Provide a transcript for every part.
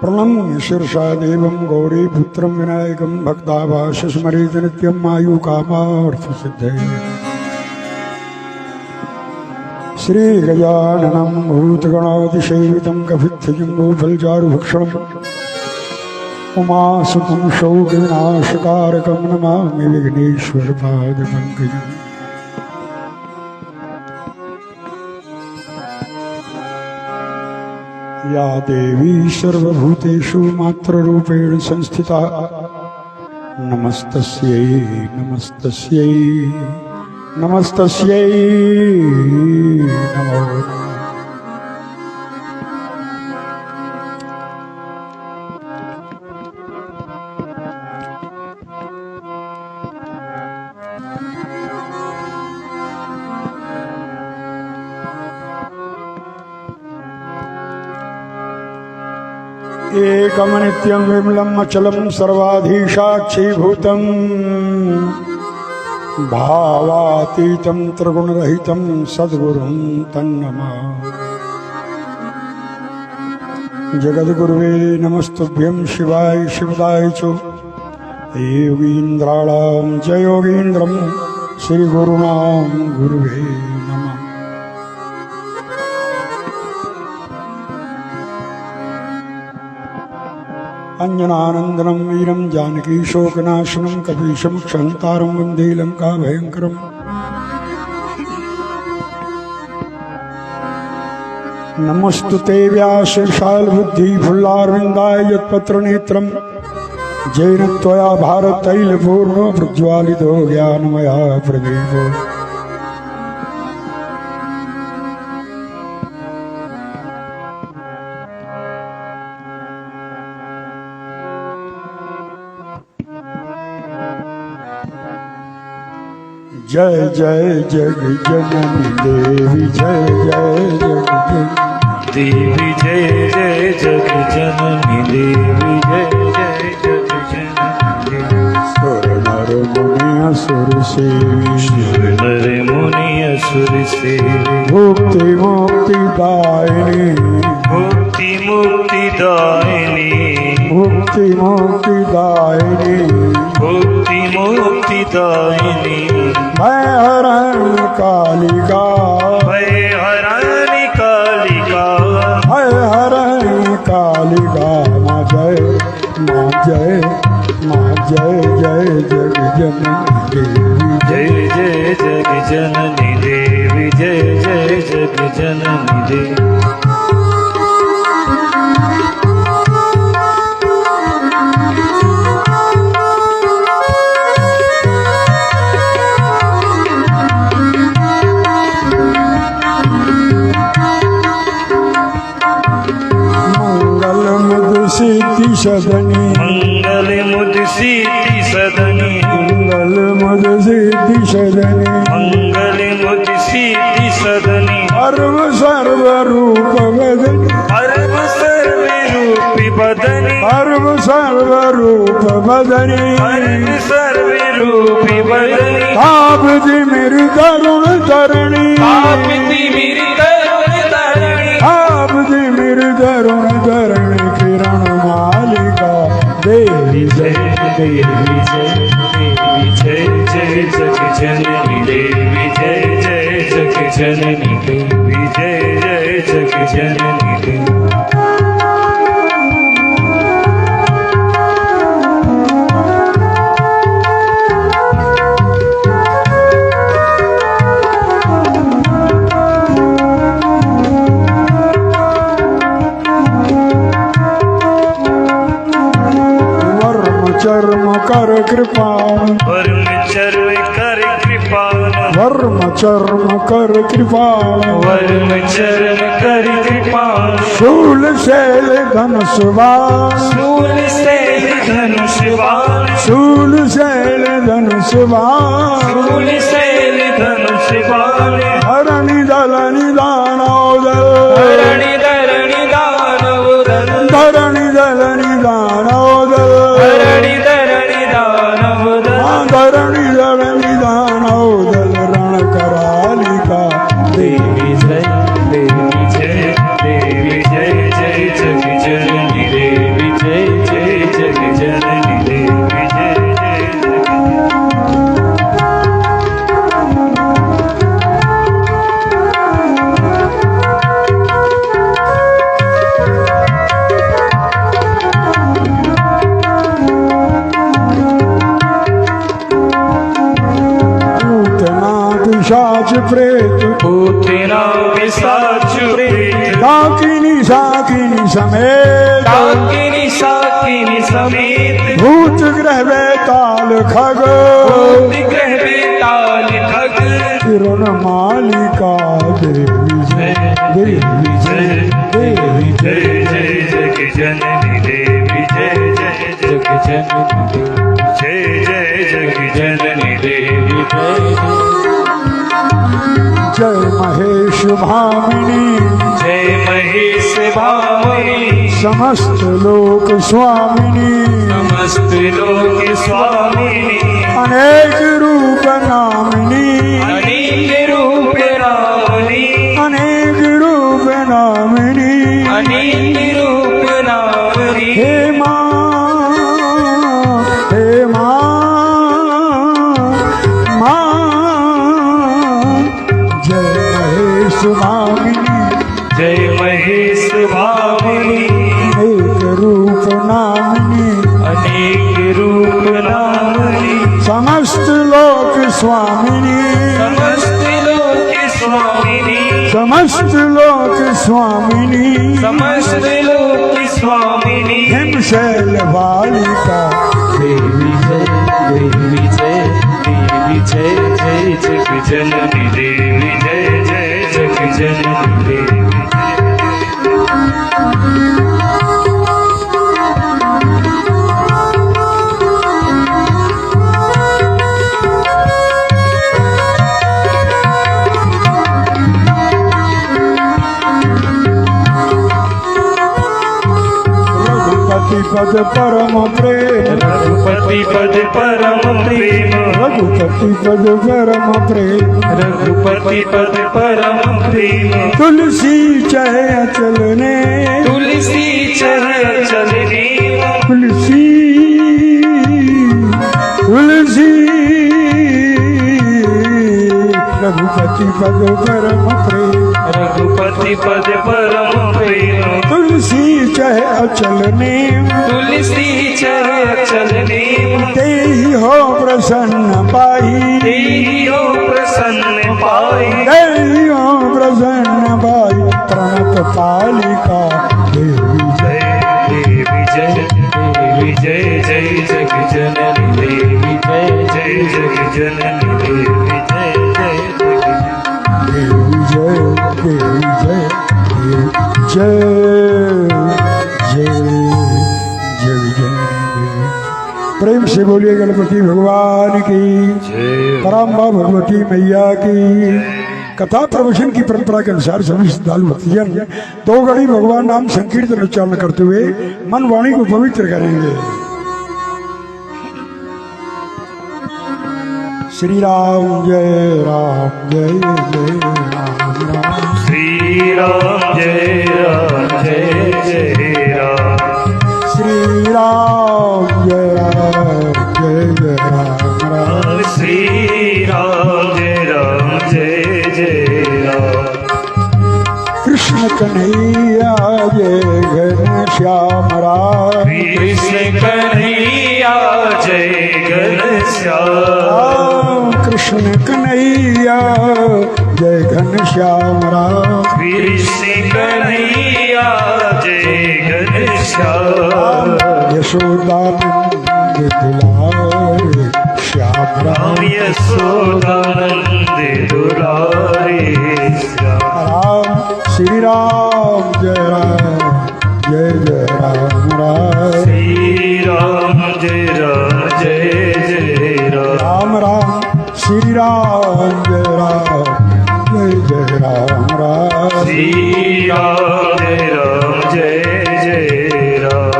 प्रणम्य शीर्षा देवं गौरीपुत्रं विनायकं भक्ताभाष स्मरेत नित्यं आयुकामार्थसिद्धये। श्रीगजाननं भूतगणातिसेवितं कपित्थजम्बूफलचारुभक्षणम् उमासुतं शौकविनाशकारकं नमामि विघ्नेश्वरपादपङ्कजम्। या देवी सर्वभूतेषु मात्ररूपेण संस्थिता नमस्तस्यै नमस्तस्यै नमस्तस्यै नमो नमः। एकं नित्यं विमलम् अचलं सर्वाधीशाक्षीभूतं भावातीतं त्रिगुणरहितं सद्गुरुं तन्नमामि। जगद्गुरुवे नमस्तुभ्यं शिवाय शिवदाय च योगीन्द्राणां च योगीन्द्रं श्रीगुरुणां गुरुवे नमः। अंजनानंदनं वीरं जानकी शोकनाशनं कपीशं क्षन्तारं वन्दे लङ्काभयङ्करम्। नमस्तुते व्यासशालबुद्धि फुल्लारविन्दाय यत्पत्रनेत्रं येन त्वया भारतैलपूर्णो प्रज्वालितो ज्ञानमया प्रदीपो। जय जय जग जननी देवी जय जय जग जननी देवी जय जय जग जननी देवी जय जय जग जननी। सुर नर मुनि असुर सेवी सुर नर मुनि असुर सेवी मुक्ति मुक्ति दायिनी मुक्ति मुक्ति दायिनी मुक्ति मुक्ति दायिनी मुक्ति मुक्ति दायिनी। मैं हरण कालिका भय हरानी कालिका मैं हरण कालिका माँ जय माँ जय माँ जय जय जग जननी देवी जय जय जग जननी देवी जय जय जग जननी देवी। सिद्धि सदनी मंगल मुद सिद्धि सदनी मंगल मुद सिद्धि सदनी मंगल मुद सिद्धि सदनी। सर्व सर्व रूप बदनी सर्व सर्व रूप बदनी सर्व सर्व रूप बदनी सर्व सर्व रूप बदनी। ताप दी मेरी करुण धरणी आप दी मेरी करुण धरणी ताप दी मेरी करुण धरणी किरण मालिका देवी जय देवी जय देवी जय जय जग जननी देवी जय जय जग जननी देवी जय जय जग जननी देवी। चर्म कर कृपा वर्म चर्म कर कृपा वर्म चर्म कर कृपा वर्म चर्म कर कृपा। शूल शैल धनुष बाण शूल शैल धनुष बाण शूल शैल धनुष बाण शूल शैल धनुष बाण। हरणि दलनि दानोदल धरणि धरणि दानवोदल धरणि दलनि दानोदल धरणि धरणि दानवोदल धरणि दलनि दानोदल रण करालिका देवी जय देवी जय देवी जय जय जग जननी देवी प्रेत पूतना पिशाच प्रेत डाकिनी शाकिनी समेत डाकिनी शाकिनी समेत भूत ग्रह बेताल खग भूत ग्रह बेताल खग किरण मालिका देवी जय देवी जय देवी जय जय जग जननी देवी जय जय जग जननी जय जय जग जननी देवी जय महेश भामिनी जय महेश भामिनी समस्त लोक स्वामिनी समस्त लोक स्वामिनी अनेक रूप नामिनी अनेक रूप नामिनी अनेक रूप नामिनी अनेक रूप नामिनी हे माँ जय महेश भामिनी जय महेश भामिनी एक रूप नामिनी अनेक रूप नामिनी समस्त लोक स्वामिनी समस्त लोक स्वामिनी समस्त लोक स्वामिनी समस्त लोक स्वामिनी हिमशैल बालिका देवी जय देवी जय देवी जय जय जग जननी देवी जय जय जग जननी देवी रघुपति पद परम प्रेम रघुपति पद परम प्रेम रघुपति पद परम प्रेम रघुपति पद परम प्रेम तुलसी चय चलने तुलसी चरण चलने तुलसी तुलसी रघुपति पद परम प्रेम रघुपति पद परम प्रेम तुलसी चह अचलने तुलसी चरण चलने तेहि हो प्रसन्न पाई तेहि हो प्रसन्न पाई तेहि हो प्रसन्न पाई प्रणत पालिका देवी जय देवी जय देवी जय जय जग जननी देवी जय जय जग जननी देवी जय जय देवी जय देवी जय जय जय जय जय प्रेम से बोलिए गणपति भगवान की जय पराम्बा भगवती मैया की। कथा प्रवचन की परंपरा के अनुसार सभी श्रद्धालु भक्तजन दो घड़ी भगवान नाम संकीर्तन उच्चारण करते हुए मन वाणी को पवित्र करेंगे। श्री राम जय राम जय जय राम राम श्री राम जय राम जय जय राम श्री राम जय राम राम श्री राम जय जय राम कृष्ण कन्हैया जय घनश्याम राम कृष्ण कन्हैया जय घनश्याम कृष्ण कन्हैया जय घनश्याम राम कृष्ण कन्हैया जय घनश्याम यशोदानंद दुलारे श्याम राम राम यशोदानंद दुलारे श्याम राम श्री राम जय राम राम श्री राम जय जय राम राम राम श्री राम जय राम राम श्री राम जय जय राम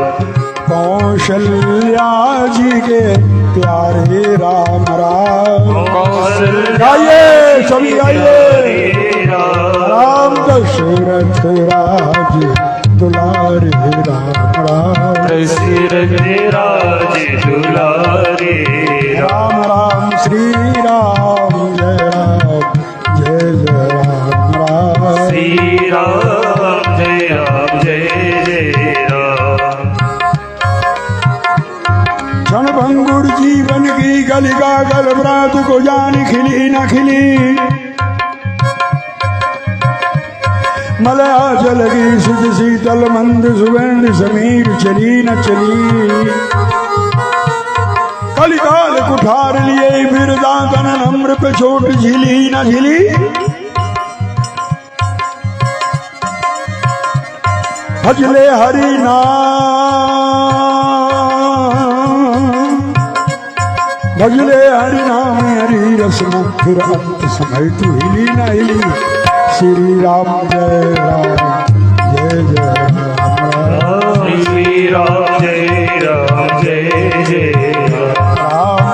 कौशल्या जी के प्यारे राम राम कौशल्या गाइए सभी गाइए राम राम दशरथ राज दुलारे राम राम दशरथ राज दुलारे राम राम श्री राम जय राम राम श्री राम जय राम क्षण भंगुर जीवन की गलिका गल व्रात को जान खिली न खिली मलया जलगी सिज शीतल मंद सुगंध समीर चली न चली कलिकाल कुठार लिए बिरदातन नम्र पे चोट झिली न झिली भजले हरि नाम भजले हरि नाम हरि रस फिर अंत समय तू हिली न हिली श्री राम जय जय राम श्री राम जय जय राम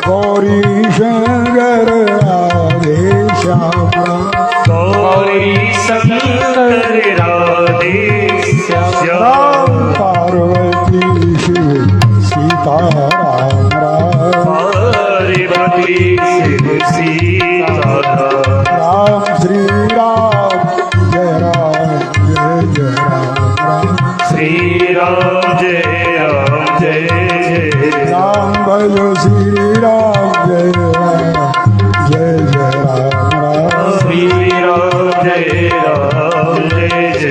गौरी शंकर राधे श्याम गौरी शंकर राधे राम पार्वती शिव सीता राम पार्वती शिव सीता राम श्री राम जय राम श्री राम जय जय राम भजो श्री राम जय राम श्री राम जय जय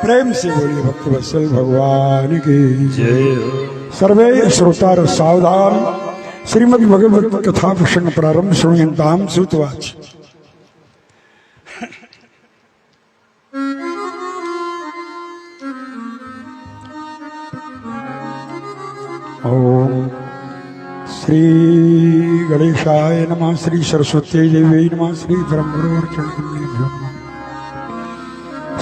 प्रेम से बोलिए भक्त वत्सल भगवान की जय सर्वे श्रोतार सावधान श्रीमद् भगवत कथा प्रसंग प्रारंभ श्रूयन्ताम श्रुतवाच ओम श्री गणेशाय नमः श्री सरस्वती देवी नमः श्री ब्रह्मोर्चनभ्यो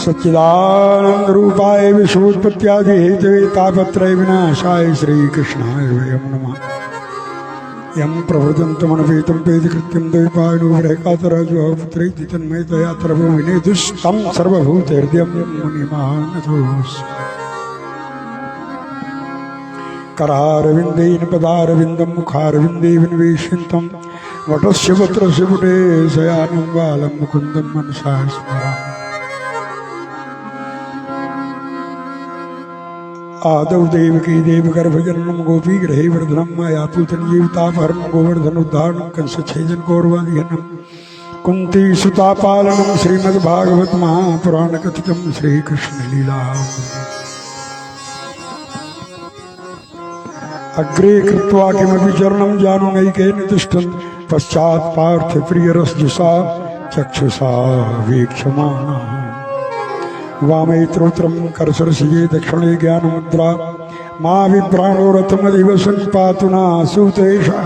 सच्चिदानंद रूपाय विश्वोत्पत्त्यादि हेतवे तापत्रय विनाशाय श्री कृष्णाय वयं नमः यं प्रवृदन्तमनपेतं पेदकृत्यं दैपायनोरेकातराजो पुत्रैति तन्मयतया त्रवो विनेदुस्तं सर्वभूतहृदयं मुनिमानतोऽस्मि करारविन्देन पदारविन्दं मुखारविन्दे विनिवेशितं वटस्य वत्रस्य पुटे शयानं बालं मुकुन्दं मनसा स्मरामि आदौ देवकी देवगर्भजननं गोपीगृहे वर्धनं मायापूतं जीवितापहरणं गोवर्धनोद्धारणं कंसच्छेदनं गौरवादिहनं कुन्ती सुतापालनं श्रीमद्भागवत महापुराणकथितं श्रीकृष्णलीला अग्रे कृत्वा किमपि चरणं जानुनैकेन तिष्ठन् पश्चात् पार्थ प्रियरसजुषा चक्षुषा वीक्षमाणः वामे त्रोत्रं करसरसिजे दक्षिणे ज्ञानमुद्रा मा विभ्राणो रथमदिव संपातु न सूतेषा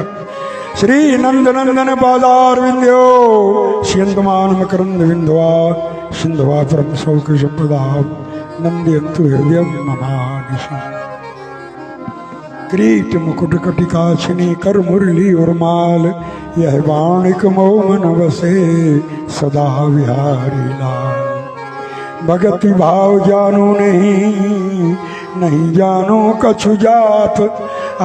श्रीनन्दनन्दन पादारविन्द्यो स्यन्दमानमकरन्दविन्दवा सिन्धवा परं सौख्यसम्पदां नन्दयन्तु हृदयं ममानिशि किरीट मुकुट कटिकाछिनी कर मुरली उर्माल यह वाणिक मोमन वसे सदा विहारी लाल भगति भाव जानो नहीं जानो कछु जात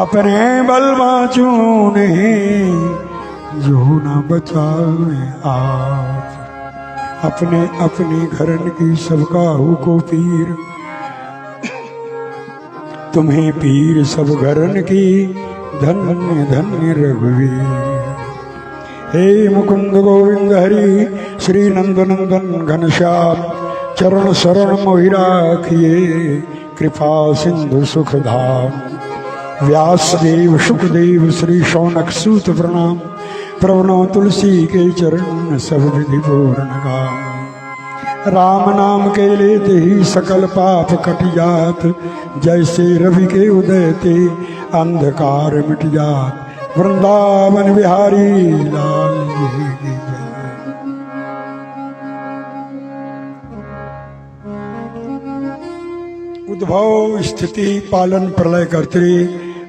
अपने बल बाँचू नहीं जो न बचावे आप अपने अपने घरन की सबका को पीर तुम्हें पीर सब घरन की धन्य धन्य रघुवीर हे मुकुंद गोविंद हरि श्री नंदनंदन घनश्याम चरण शरण मोहि राखिए कृपा सिंधु सुखधाम व्यासदेव सुखदेव श्री शौनक सूत प्रणाम प्रवनो तुलसी के चरण सब विधि पूर्ण गाम राम नाम के लेते ही सकल पाप कट जात जैसे रवि के उदय ते अंधकार मिट जात वृंदावन बिहारी लाल जी की जय। उद्भव स्थिति पालन प्रलय कर्त्री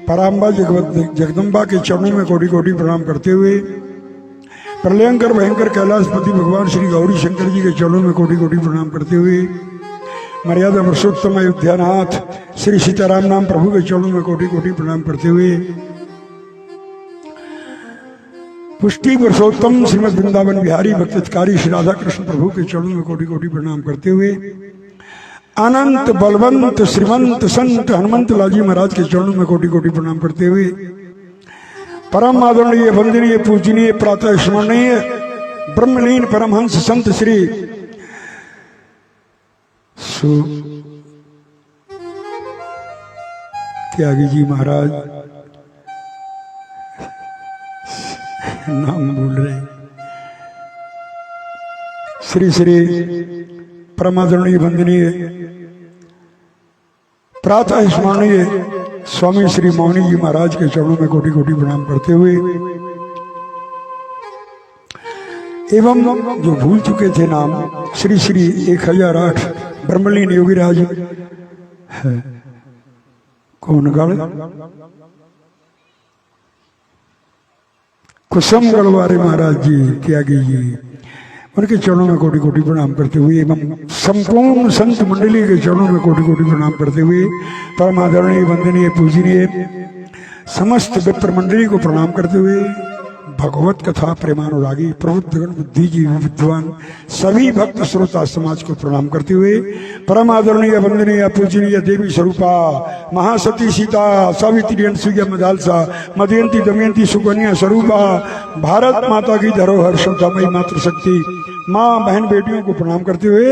पराम्बा जगदम्बा के चरणों में कोटि कोटि प्रणाम करते हुए प्रलयंकर भयंकर कैलाशपति भगवान श्री गौरी शंकर जी के चरणों में कोटि कोटि प्रणाम करते हुए मर्यादा पुरुषोत्तम अयोध्यानाथ श्री सीताराम नाम प्रभु के चरणों में कोटि कोटि प्रणाम करते हुए पुष्टि पुरुषोत्तम श्रीमद वृंदावन बिहारी भक्तिकारी श्री राधा कृष्ण प्रभु के चरणों में कोटि कोटि प्रणाम करते हुए अनंत बलवंत श्रीमंत संत हनुमंत लालजी महाराज के चरणों में कोटि कोटि प्रणाम करते हुए परम आदरणीय वंदनीय पूजनीय प्रातः स्मरणीय ब्रह्मलीन परमहंस संत श्री सो त्यागी जी महाराज नाम भूल रहे, श्री श्री परमादरणीय वंदनीय प्रातः स्मरणीय स्वामी श्री मौनी जी महाराज के चरणों में कोटि कोटि प्रणाम करते हुए एवं जो भूल चुके थे नाम श्री श्री 1008 ब्रह्मलीन योगीराज है कौनगढ़ कुसुम गढ़वारे महाराज जी त्यागी जी, उनके चरणों में कोटि कोटि प्रणाम करते हुए एवं संपूर्ण संत मंडली के चरणों में कोटि कोटि प्रणाम करते हुए परम आदरणीय वंदनीय पूजनीय समस्त विप्र मंडली को प्रणाम करते हुए भगवत कथा प्रेमानुरागी प्रबुद्धगण बुद्धिजीवी विद्वान सभी भक्त श्रोता समाज को प्रणाम करते हुए परम आदरणीय वंदनीय पूजनीय देवी स्वरूपा महासती सीता सावित्री अनसुईया मदालसा मदयंती दमयंती सुकन्या स्वरूपा भारत माता की धरोहर श्रद्धामयी मातृशक्ति माँ बहन बेटियों को प्रणाम करते हुए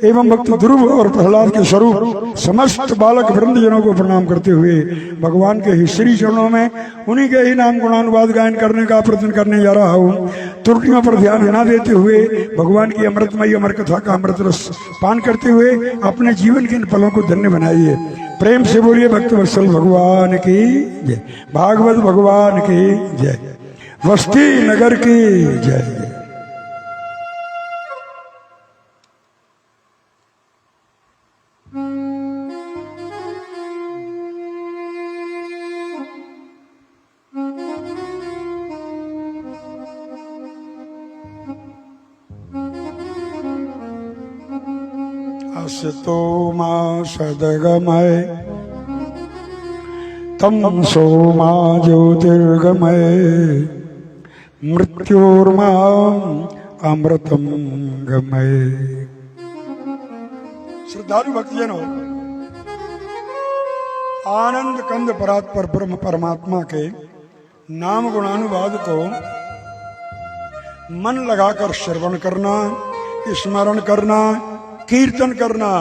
एवं भक्त ध्रुव और प्रहलाद के स्वरूप समस्त बालक वृंदजनों को प्रणाम करते हुए भगवान के ही श्री चरणों में उन्हीं के ही नाम गुणानुवाद गायन करने का प्रयत्न करने जा रहा हूँ। त्रुटियों पर ध्यान न देते हुए भगवान की अमृतमयी अमर कथा का अमृत रस पान करते हुए अपने जीवन के इन पलों को धन्य बनाइए। प्रेम से बोलिए भक्त वत्सल भगवान की जय, भागवत भगवान की जय, वस्ती नगर की जय। असतो मा सदगमय तमसो मा ज्योतिर्गमय मृत्योर्मा अमृतम गमय। श्रद्धालु भक्तजनों, आनंद कंद परात्पर ब्रह्म परमात्मा के नाम गुणानुवाद को मन लगाकर श्रवण करना, स्मरण करना, कीर्तन करना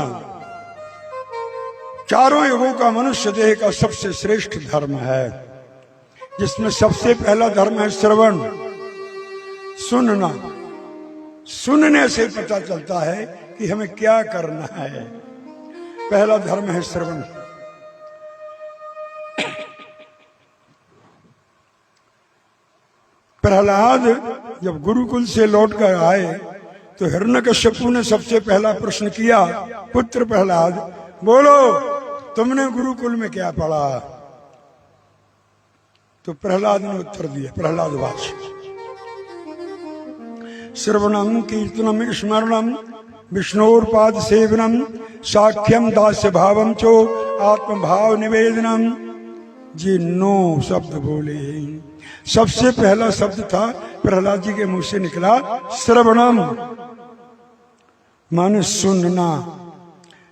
चारों युगों का मनुष्य देह का सबसे श्रेष्ठ धर्म है, जिसमें सबसे पहला धर्म है श्रवण, सुनना। सुनने से पता चलता है कि हमें क्या करना है। पहला धर्म है श्रवण। प्रहलाद जब गुरुकुल से लौटकर आए तो हिरण्यकश्यपु ने सबसे पहला प्रश्न किया, पुत्र प्रहलाद बोलो तुमने गुरुकुल में क्या पढ़ा? तो प्रहलाद ने उत्तर दिया, प्रहलादवाच श्रवणम कीर्तनम स्मरणम विष्णोर्पाद सेवनम साख्यम दास्य भावम चो आत्मभाव निवेदनम। जी 9 शब्द बोले। सबसे पहला शब्द था प्रहलाद जी के मुंह से निकला श्रवणम, माने सुनना।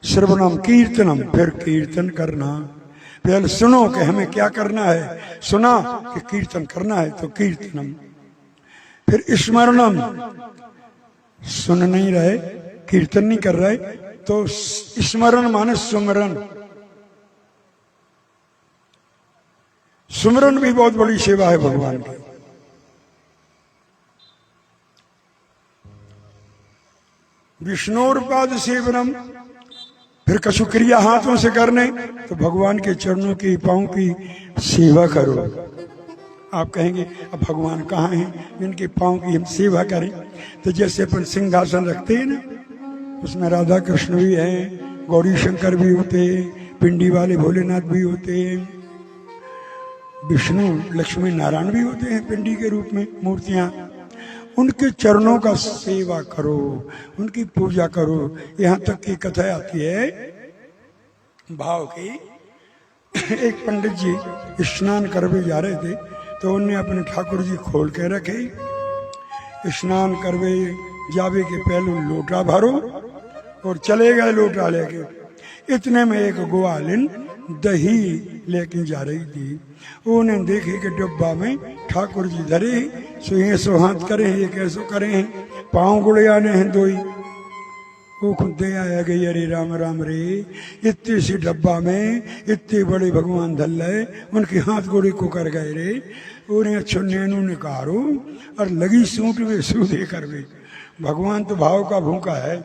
श्रवणम कीर्तनम, फिर कीर्तन करना। पहले सुनो कि हमें क्या करना है, सुना कि कीर्तन करना है तो कीर्तनम। फिर स्मरणम, सुन नहीं रहे, कीर्तन नहीं कर रहे तो स्मरण माने सुमरन। सुमरन भी बहुत बड़ी सेवा है भगवान की। विष्णुपाद सेवनम, फिर कछु क्रिया हाथों से करने तो भगवान के चरणों की पांव की सेवा करो। आप कहेंगे अब भगवान कहाँ हैं जिनके पांव की हम सेवा करें? तो जैसे अपन सिंहासन रखते हैं ना, उसमें राधा कृष्ण भी हैं, गौरी शंकर भी होते हैं, पिंडी वाले भोलेनाथ भी होते हैं, विष्णु लक्ष्मी नारायण भी होते हैं पिंडी के रूप में मूर्तियां। उनके चरणों का सेवा करो, उनकी पूजा करो। यहाँ तक की कथा आती है भाव की। एक पंडित जी स्नान करवे जा रहे थे तो उनने अपने ठाकुर जी खोल के रखे। स्नान करवे जावे के पहले लोटा भरो और चले गए लोटा लेके। इतने में एक ग्वालिन दही लेके जा रही थी। उन्हें देखे कि डब्बा में ठाकुर जी धरे, सो ये सो हाथ करे, ये कैसो करे हैं, पाँव गुड़ियाने हैं दोई। वो खुद दे आया गई, अरे राम राम रे, इतने सी डब्बा में इतने बड़े भगवान धल रहे, उनके हाथ गोड़े को कर गए रे, उन्हें अच्छो नैनू ने कारो और लगी सूट में सूदे कर गई। भगवान तो भाव का भूखा है।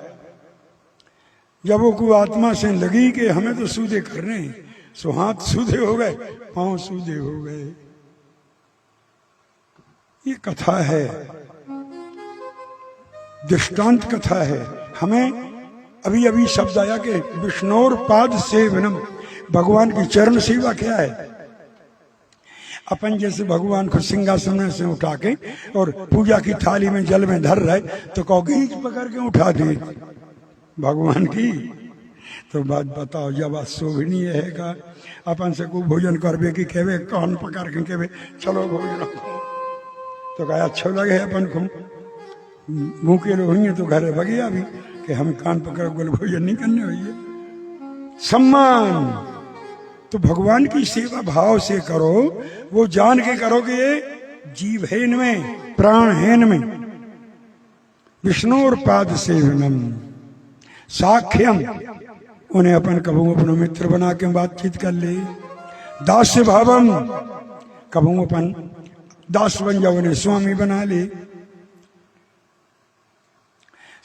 जब वो को आत्मा से लगी कि हमें तो सूदे करने, सो हाथ सूदे हो गए, पांव सूदे हो गए। ये कथा है, दृष्टांत कथा है। हमें अभी अभी शब्द आया कि विष्णोर पाद सेवनम, भगवान की चरण सेवा क्या है। अपन जैसे भगवान को सिंहासन से उठा के और पूजा की थाली में जल में धर रहे तो कहो गीच पकड़ के उठा दे भगवान की। तो बात बताओ, जब बात शोभनीय है का अपन से को भोजन करबे कि कहवे कान पकड़ के कहवे चलो भोजन, तो कहा अच्छा लगे अपन को भूखे रहिए तो घर बगिया भी कि हम कान पकड़ गोल भोजन नहीं करने हुई। सम्मान तो भगवान की सेवा भाव से करो, वो जान के करो कि ये जीव है इनमें, प्राण है इनमें। विष्णु और पाद सेवनम साख्यम, उन्हें अपन कबू अपना मित्र बना के बातचीत कर ले। दास्य भावम, कबू अपन दास बन जाओ, उन्हें स्वामी बना ले,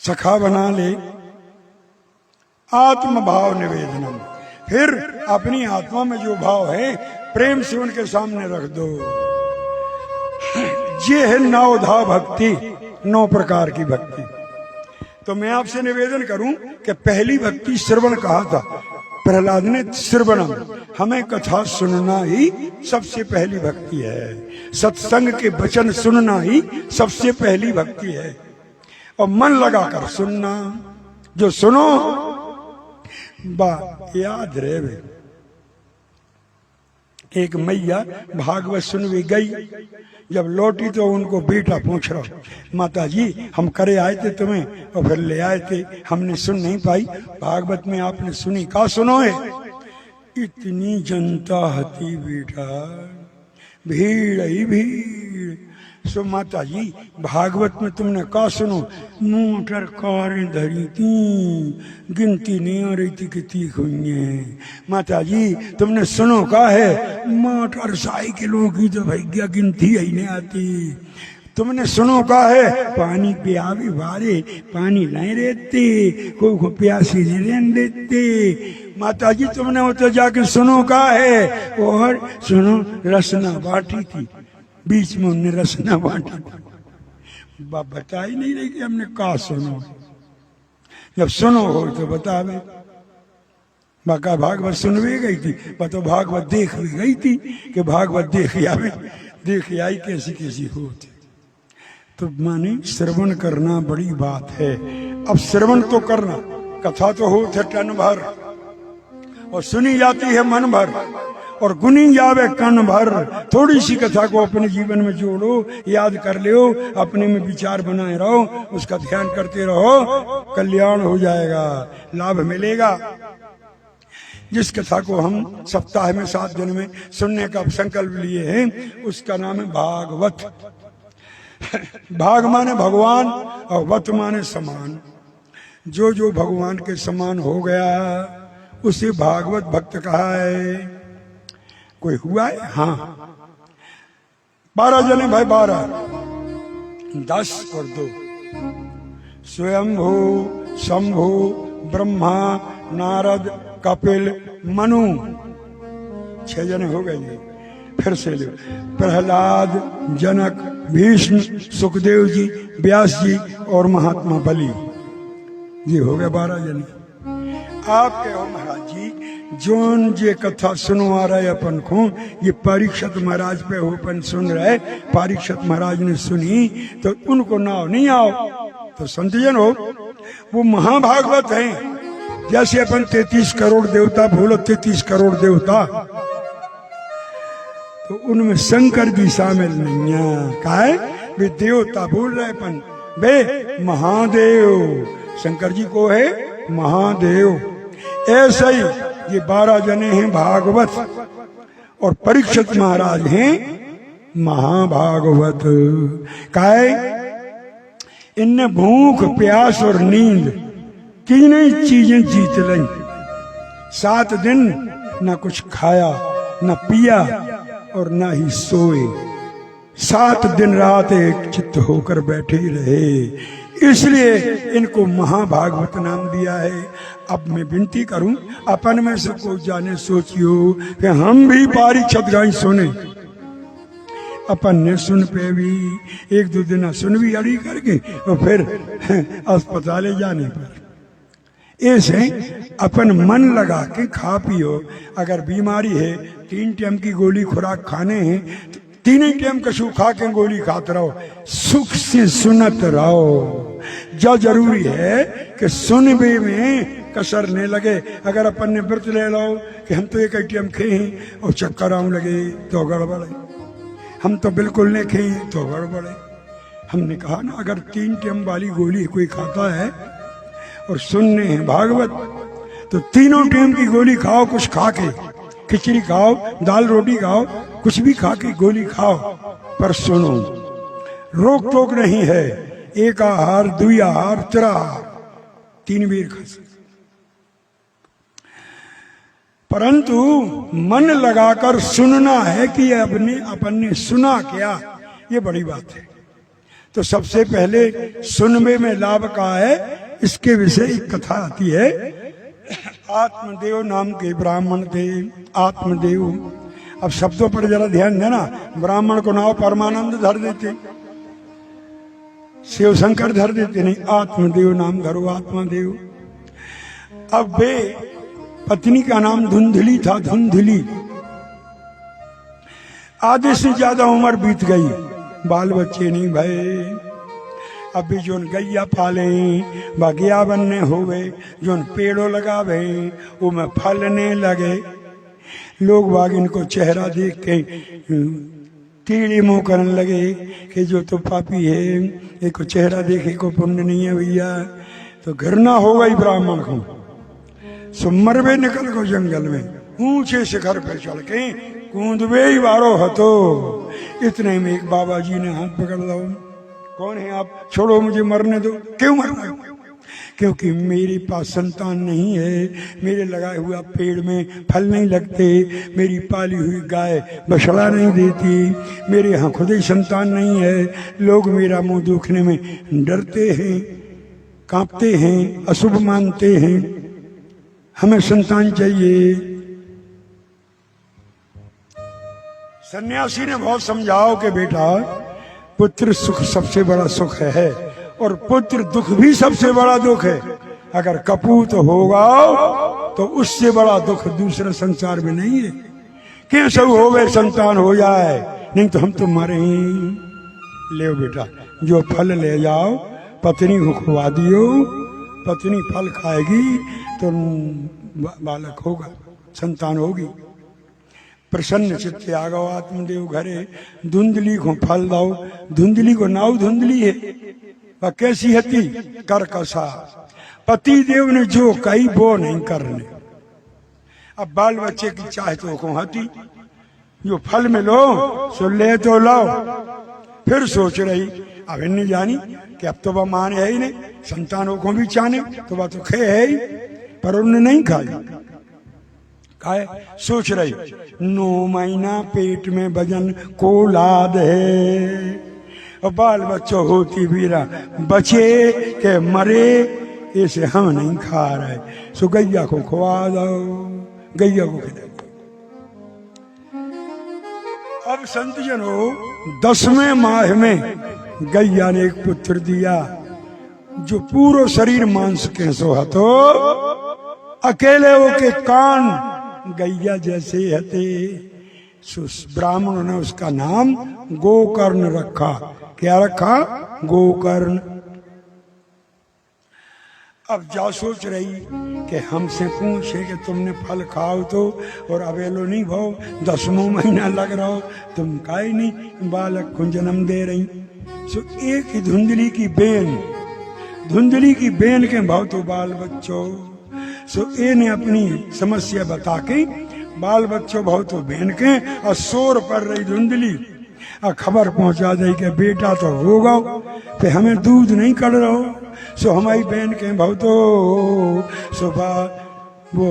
सखा बना ले। आत्म भाव निवेदनम, फिर अपनी आत्मा में जो भाव है प्रेम से उनके सामने रख दो। ये है नवधा भक्ति, 9 प्रकार की भक्ति। तो मैं आपसे निवेदन करूं कि पहली भक्ति श्रवण कहा था प्रहलाद ने, श्रवणम, हमें कथा सुनना ही सबसे पहली भक्ति है। सत्संग के वचन सुनना ही सबसे पहली भक्ति है, और मन लगाकर सुनना। जो सुनो बात याद रहे। एक मैया भागवत सुनवी गई, जब लौटी तो उनको बेटा पूछ रहा, माता जी हम करे आए थे तुम्हें और फिर ले आए थे, हमने सुन नहीं पाई, भागवत में आपने सुनी, का सुनो है। इतनी जनता हती बेटा, भीड़ ही भीड़। सो माता जी भागवत में तुमने का सुनो, मोटर कारें धरी थी, गिनती नहीं आ रही थी कितनी हुई है। माता जी तुमने सुनो का है, मोटर साइकिलों की तो भैया गिनती ही नहीं आती। तुमने सुनो का है, पानी पियावी बारे पानी नहीं रहते, कोई प्यासी नहीं रहने देते। माता जी तुमने वो तो जाके सुनो का है, और सुनो रसना बाटी थी, बीच में उन्हें रसना बांटी। बता ही नहीं रही कि हमने कहा सुनो, जब सुनो हो तो बतावे। बाका भागवत सुनवे गई थी, तो भागवत देख भी गई थी कि भागवत देख आई कैसी कैसी होती। तो माने श्रवण करना बड़ी बात है। अब श्रवण तो करना, कथा तो हो थे टन भर और सुनी जाती है मन भर, और गुनी जावे कन भर। थोड़ी सी कथा को अपने जीवन में जोड़ो, याद कर लो, अपने में विचार बनाए रहो, उसका ध्यान करते रहो, कल्याण हो जाएगा, लाभ मिलेगा। जिस कथा को हम सप्ताह में 7 दिन में सुनने का संकल्प लिए हैं, उसका नाम है भागवत। भाग माने भगवान और वत माने समान। जो जो भगवान के समान हो गया उसे भागवत भक्त कहा है। कोई हुआ है? हाँ, 12 जने भाई, 12, 10 और 2, स्वयंभू, शंभु, ब्रह्मा, नारद, कपिल, मनु, 6 जने हो गए। फिर से लो, प्रहलाद, जनक, भीष्म, सुखदेव जी, व्यास जी और महात्मा बलि, ये हो गए 12 जने। आप कहो महाराज जी, जोन जे कथा सुनो आ रहा है अपन को, ये परीक्षित महाराज पे अपन सुन रहे, परीक्षित महाराज ने सुनी तो उनको नाव नहीं आओ तो संतजन हो, वो महाभागवत हैं। जैसे अपन 33 करोड़ देवता बोलो, 33 करोड़ देवता, तो उनमें शंकर जी शामिल नहीं है। का है वे देवता बोल रहे अपन, वे महादेव, शंकर जी को है महादेव। ऐसा ही ये 12 जने हैं भागवत, और परीक्षित महाराज हैं महाभागवत। काहे? इनने भूख, प्यास और नींद तीनों चीजें जीत ली। 7 दिन ना कुछ खाया न पिया और ना ही सोए, 7 दिन रात एक चित्त होकर बैठे रहे, इसलिए इनको महाभागवत नाम दिया है। अब मैं विनती करूं, अपन में से कोई जाने सोचियो कि हम भी पारीक्षत गाई सुने। अपन ने सुन पे भी 1-2 दिन सुन भी अड़ी करके और फिर अस्पताल जाने पर ऐसे अपन मन लगा के खा पियो। अगर बीमारी है 3 टाइम की गोली खुराक खाने हैं तो 3 टाइम कशु खा के गोली खाते रहो, सुख से सुनत रहो। जो जरूरी है कि सुनबे में कसर नहीं लगे। अगर अपन ने व्रत ले लो कि हम तो 1 टाइम खे और चक्कर आऊं लगे तो गड़बड़ है, हम तो बिल्कुल नहीं खे तो गड़बड़ है। हमने कहा ना, अगर 3 टाइम वाली गोली कोई खाता है और सुनने हैं भागवत तो 3 टाइम की गोली खाओ, कुछ खा के, खिचड़ी खाओ, दाल रोटी खाओ, कुछ भी खा के गोली खाओ, पर सुनो। रोक टोक नहीं है, 1 आहार 2 आहार 3 आहार 3 बेर खा सकते, परंतु मन लगाकर सुनना है कि अपन ने सुना क्या, ये बड़ी बात है। तो सबसे पहले सुनने में लाभ का है, इसके विषय एक कथा आती है। आत्मदेव नाम के ब्राह्मण थे, आत्मदेव। अब शब्दों पर जरा ध्यान देना, ब्राह्मण को नाम परमानंद धर देते, शिव शंकर धर देते, नहीं, आत्मदेव नाम धरो, आत्मदेव। अब वे पत्नी का नाम धुंधली था, धुंधली। आधे से ज्यादा उम्र बीत गई, बाल बच्चे नहीं भय। अभी जोन गैया पाले बगिया बनने हुए, जोन पेड़ों लगावे वो में फलने लगे। लोग बाग इनको चेहरा देख के कीड़ी मुंह करने लगे कि जो तो पापी है, एक चेहरा देखे को पुण्य नहीं है भैया। तो घृणा हो गई ब्राह्मण को, सुमर में निकल गो जंगल में, ऊंचे शिखर पर चढ़ के कूदबे ही बारो हतो। इतने में एक बाबा जी ने हाथ पकड़ लो, कौन है आप, छोड़ो मुझे मरने दो। क्यों मरना? क्योंकि मेरे पास संतान नहीं है, मेरे लगाए हुआ पेड़ में फल नहीं लगते, मेरी पाली हुई गाय बछड़ा नहीं देती, मेरे यहाँ खुद ही संतान नहीं है। लोग मेरा मुंह देखने में डरते हैं, कांपते हैं, अशुभ मानते हैं, हमें संतान चाहिए। सन्यासी ने बहुत समझाओ कि बेटा पुत्र सुख सबसे बड़ा सुख है और पुत्र दुख भी सबसे बड़ा दुख है। अगर कपूत होगा तो उससे बड़ा दुख दूसरे संसार में नहीं है। कैसे हो गए संतान हो जाए, नहीं तो हम तो मरे ही। ले बेटा, जो फल ले जाओ, पत्नी को खुआ दियो, पत्नी फल खाएगी तो बालक होगा, संतान होगी। प्रसन्न चित्ते आ गो आत्मदेव घरे, धुंधली को फल दो। धुंधली को नाव धुंधली है, वह कैसी हती, करकसा। पति देव ने जो कही वो नहीं करने। अब बाल बच्चे की चाहे तो को हती, जो फल में लो सो ले तो लो। फिर सोच रही, अब इन्हें जानी कि अब तो वह मान है ही नहीं, संतानों को भी चाहने तो वह तो खे है ही, पर उन्होंने नहीं खाई। खाए सोच रही, 9 महीना पेट में वजन को लाद है, और बाल बच्चों होती बीरा बचे के मरे, ऐसे हम नहीं खा रहे, सो गैया को खुआ दो, गैया को खिला। अब संत जनों 10वें माह में गैया ने एक पुत्र दिया, जो पूरा शरीर मांस के सोहा, तो अकेले वो के कान गैया जैसे हते। ब्राह्मणों ने उसका नाम गोकर्ण रखा। क्या रखा? गोकर्ण। अब जा सोच रही कि हमसे पूछे कि तुमने फल खाओ तो, और अवेलो नहीं भाव, 10वां महीना लग रहा हो, तुम काहे नहीं बालक को जन्म दे रही। सो एक ही धुंधली की बेन के भाव तो बाल बच्चों। सो ए ने अपनी समस्या बता के बाल बच्चों बहुत तो बहन के और शोर पर रही धुंधली, और खबर पहुंचा दी कि बेटा तो होगा, फिर हमें दूध नहीं कड़ रहा हो, सो हमारी बहन के भाव तो सुबह वो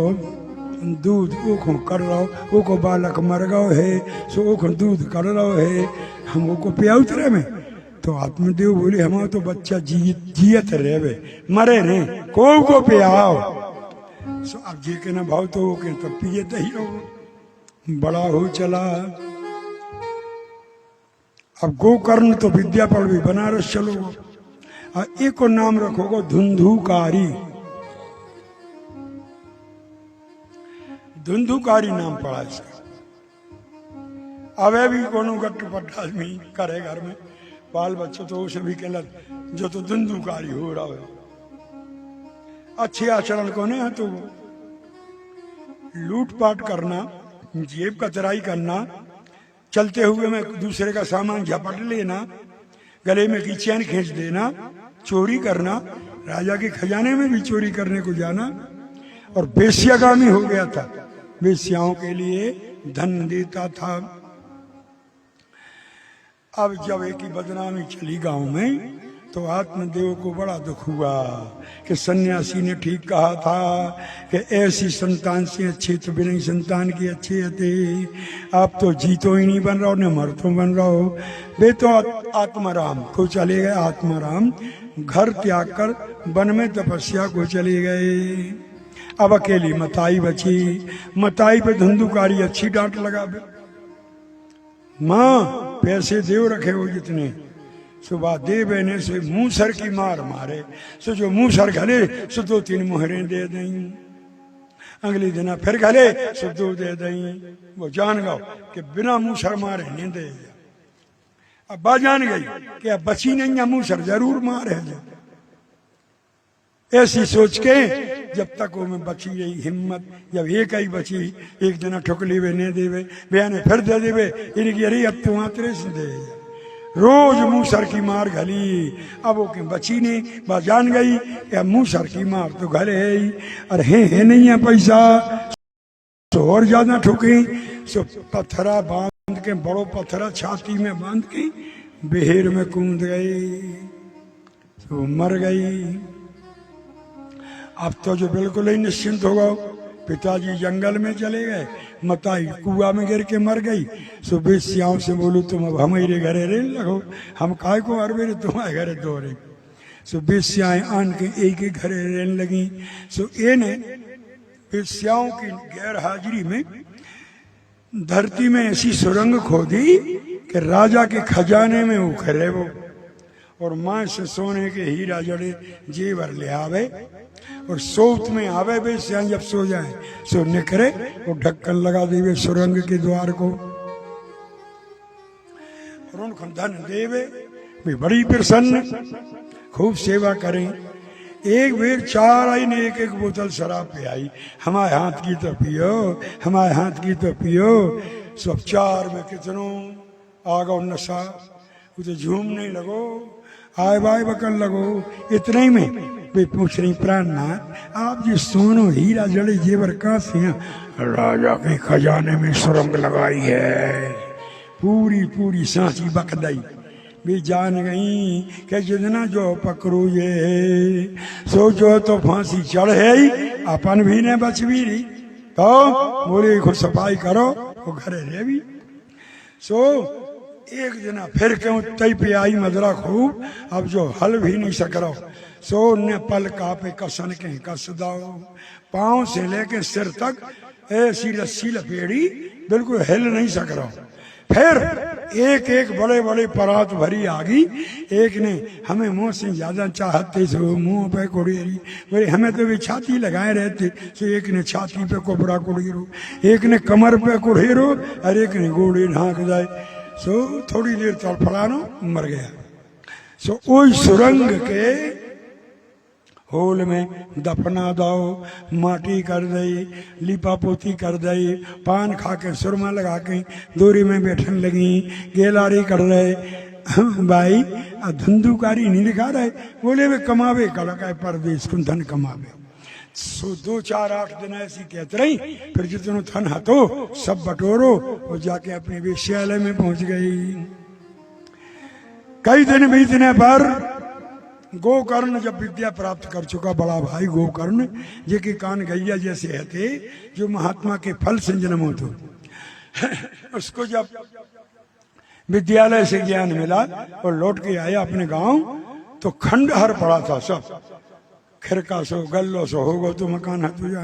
दूध ओखो कर रहो ओको बालक मर गो है सो ओखो दूध कर रहो है हम ओको पिया उतरे में तो आत्मदेव बोले हमारा तो बच्चा जियत रहे मरे ने को पियाओ सो अब जी के ना भाव तो ओके तो पिए दही रहो बड़ा हो चला। अब गोकर्ण तो विद्या पढ़ भी बनारस चलो और एक को नाम रखोगे धुंधुकारी धुंधुकारी नाम पड़ा इसका। अब भी कोनो गट्टपट आदमी करे घर में बाल बच्चों तो उसे भी कहलत जो तो धुंधुकारी हो रहा है। अच्छे आचरण को नहीं है तो लूटपाट करना जेब कतराई करना चलते हुए में दूसरे का सामान झपट लेना गले में की चैन खींच देना चोरी करना राजा के खजाने में भी चोरी करने को जाना और बेश्यागामी हो गया था बेश्याओं के लिए धन देता था। अब जब एक ही बदनामी चली गांव में तो आत्मदेव को बड़ा दुख हुआ कि सन्यासी ने ठीक कहा था कि ऐसी संतान से अच्छे तो बिना संतान के अच्छे थे। आप तो जीतो ही नहीं बन रहा हो न मरतो बन रहा हो। वे तो आत्माराम को चले गए आत्माराम घर त्याग कर वन में तपस्या को चले गए। अब अकेली मताई बची मताई पे धुंधुकारी अच्छी डांट लगा माँ पैसे देव रखे हो जितने सुबह दे बहने से मूसर की मार मारे सो जो मूसर घले सो 2-3 मोहरें दे दें अगले दिन फिर घले सो 2 दे दें। वो जान गो कि बिना मूसर मारे नहीं दे। अब बा जान गई कि अब बची नहीं है मूसर जरूर मारे। ऐसी सोच के जब तक वो में बची रही हिम्मत जब एक ही बची एक दिन ठुकली वे नहीं देवे बयाने फिर दे देवे इनकी अरे अब तू आतरे से दे रोज मूसर की मार घली। अब वो बची नहीं बस जान गई कि अब मूसर की मार तो घले है ही और है नहीं है पैसा तो और ज्यादा ठुकी सो पत्थरा बांध के बड़ो पत्थरा छाती में बांध के बेहेर में कूद गई तो मर गई। अब तो जो बिल्कुल ही निश्चिंत हो गए पिताजी जंगल में चले गए मताई कुआ में गिर के मर गई। सो बेश्याओं से बोलू तुम अब हमारे घरे रेल लगो हम काय को हर बेरे तुम्हारे घरे दौड़े। सो बेश्याएं आन के एक ही घरे रहने लगी। सो ए ने बेश्याओं की गैर हाजिरी में धरती में ऐसी सुरंग खोदी कि राजा के खजाने में उखरे वो और माँ से सोने के हीरा जड़े जेवर ले आवे और सोत में आवे बेश्या जब सो जाए सो निकरे और ढक्कन लगा देवे सुरंग के द्वार को और उनको धन देवे भी बड़ी प्रसन्न खूब सेवा करें। एक बेर 4 आई ने एक बोतल शराब पे आई हमारे हाथ की तो पियो हमारे हाथ की तो पियो। सब 4 में कितनों आ गो नशा वो तो झूमने लगो आए बाय बकल लगो। इतने ही में वे पूछ रही प्राणनाथ आप जी सोनो हीरा जड़े जेवर कहाँ से हैं? राजा के खजाने में सुरंग लगाई है। पूरी सांची बकदई भी जान गई कि जितना जो पकड़ू ये सोचो तो फांसी चढ़ है अपन भी ने बच भी रही तो बोले खुद सफाई करो वो घरे रह भी। सो एक दिन फिर क्यों तई पे आई मदरा खूब अब जो हल भी नहीं सक रहो सो ने पल कापे कसन के कस दाओ पांव से लेके सिर तक ऐसी रस्सी लपेड़ी बिल्कुल हिल नहीं सक रहा। फिर एक एक बड़े बड़े परात भरी आ गई। एक ने हमें मुंह से ज्यादा चाहते सो मुंह पे कुड़ेरी बोले हमें तो भी छाती लगाए रहते सो एक ने छाती पे कोपड़ा कुड़ेरो एक ने कमर पे कुड़ेरो और एक ने गोड़े ढांक जाए। सो थोड़ी देर तड़फड़ानो मर गया। सो ओई सुरंग के होल में दफना दाओ माटी कर दई लिपा पोती कर दई पान खा के सुरमा लगा के दूरी में बैठन लगी गेलारी कर रहे भाई धुंधुकारी नहीं दिखा रहे बोले वे कमावे कड़का परदेश को धन कमावे। सो 2-4-8 दिन ऐसी कहते रही फिर जितनो धन हतो सब बटोरो और जाके अपने वेश्यालय में पहुंच गई। कई दिन बीतने पर गोकर्ण जब विद्या प्राप्त कर चुका बड़ा भाई गोकर्ण, जे के कान गैया जैसे हते, जो महात्मा के फल से जन्म होतो, उसको जब विद्यालय से ज्ञान मिला और लौट के आया अपने गांव, तो खंडहर पड़ा था सब, खिरका सो गल्लो सो होगो तो मकान है तुझा।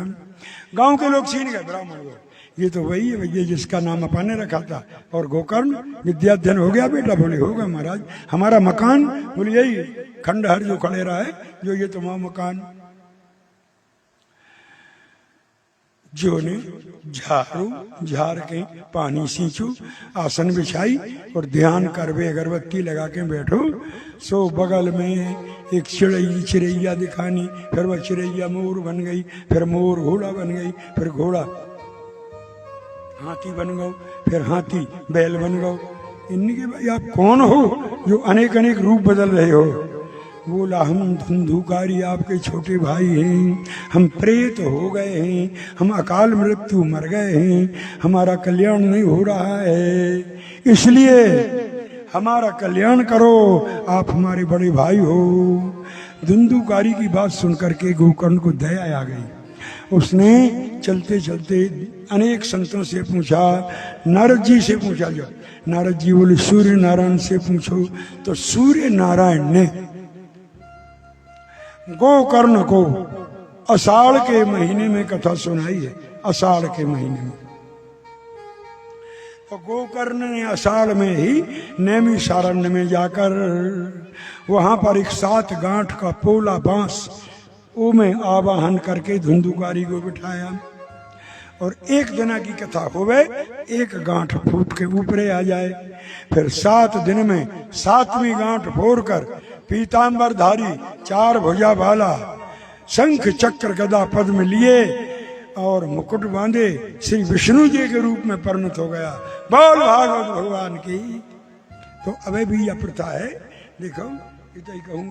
गांव के लोग छीन गए, ब्राह्मण लोग, ये तो वही है भैया जिसका नाम अपन ने रखा था। और गोकर्ण विद्याध्ययन हो गया बेटा, बोले होगा महाराज, हमारा मकान, बोले यही खंडहर जो खड़े रहा है, जो ये तुम्हारा मकान। जो ने झाड़ू झाड़ के पानी सींचो, आसन बिछाई और ध्यान करवे, अगरबत्ती लगा के बैठो। सो बगल में एक चिड़ैया दिखानी, फिर वह चिड़ैया मोर बन गई, फिर मोर घोड़ा बन गई, फिर घोड़ा हाथी बन गो, फिर हाथी बैल बन गो। इनके भाई आप कौन हो जो अनेक अनेक रूप बदल रहे हो? बोला हम धुंधुकारी आपके छोटे भाई हैं, हम प्रेत हो गए हैं, हम अकाल मृत्यु मर गए हैं, हमारा कल्याण नहीं हो रहा है, इसलिए हमारा कल्याण करो, आप हमारे बड़े भाई हो। धुंधुकारी की बात सुनकर के गोकर्ण को दया आ गई। उसने चलते चलते अनेक संतों से पूछा, नारद जी से पूछा। जब नारद जी बोले सूर्य नारायण से पूछो, तो सूर्य नारायण ने गोकर्ण को आषाढ़ के महीने में कथा सुनाई है। आषाढ़ के महीने में तो गोकर्ण ने आषाढ़ में ही नैमिषारण्य में जाकर वहां पर एक 7 गांठ का पोला बांस वो में आवाहन करके धुंधुकारी को बिठाया और एक दिन की कथा होवे, एक गांठ फूट के ऊपरे आ जाए। फिर 7 दिन में 7वीं गांठ फोड़ कर पीतांबर धारी 4 भुजा वाला शंख चक्र गदा पद्म लिए और मुकुट बांधे श्री विष्णु जी के रूप में परिणत हो गया। बोल भागवत भगवान की। तो अबे भी यह प्रथा है, देखो कहूँ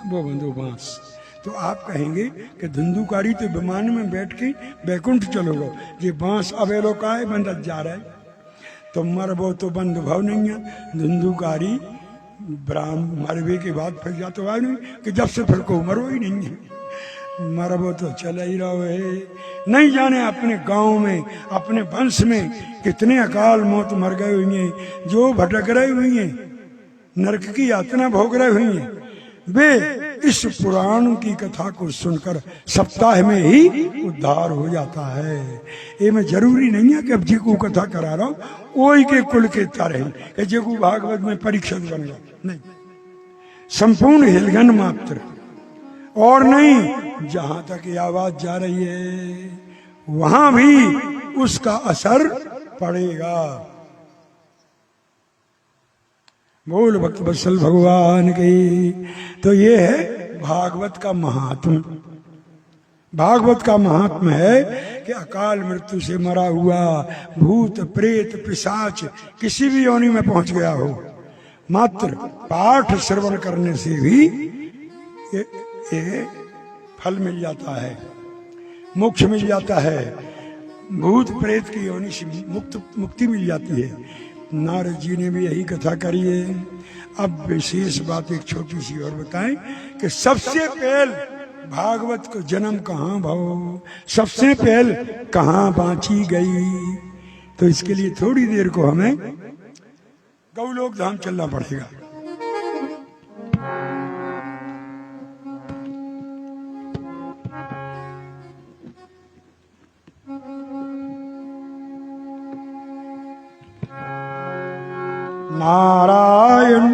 वो बंधो बांस, तो आप कहेंगे कि धुंधुकारी तो विमान में बैठ के बैकुंठ चलोगे, ये बांस अवेलो का है बंधत जा रहा है, तो मरबो तो बंध भाव नहीं है। धुंधुकारी मरवे के बाद फिर जा तो आए नहीं कि जब से फिर को मरो ही नहीं है, मरबो तो चला ही रहो है। नहीं जाने अपने गांव में अपने वंश में कितने अकाल मौत मर गए हुए हैं, जो भटक रहे हुए हैं, नरक की यातना भोग रहे हुए हैं, वे इस पुराण की कथा को सुनकर सप्ताह में ही उद्धार हो जाता है। ये में जरूरी नहीं है कि अब जी को कथा करा रहा हूं वही के कुल के तरह कि जे को भागवत में परीक्षक बन गया, नहीं, संपूर्ण हिलगन मात्र। और नहीं, जहां तक ये आवाज जा रही है वहां भी उसका असर पड़ेगा। बोल भक्त वत्सल भगवान की। तो ये है भागवत का महात्म। भागवत का महात्म है कि अकाल मृत्यु से मरा हुआ भूत प्रेत पिशाच किसी भी योनि में पहुंच गया हो, मात्र पाठ श्रवण करने से भी ये फल मिल जाता है, मोक्ष मिल जाता है, भूत प्रेत की योनि से मुक्ति मिल जाती है। नारद जी ने भी यही कथा करी है। अब विशेष बात एक छोटी सी और बताएं कि सबसे पहले भागवत को जन्म कहाँ भाव, सबसे पहले कहाँ बांची गई। तो इसके लिए थोड़ी देर को हमें गौलोक धाम चलना पड़ेगा। नारायण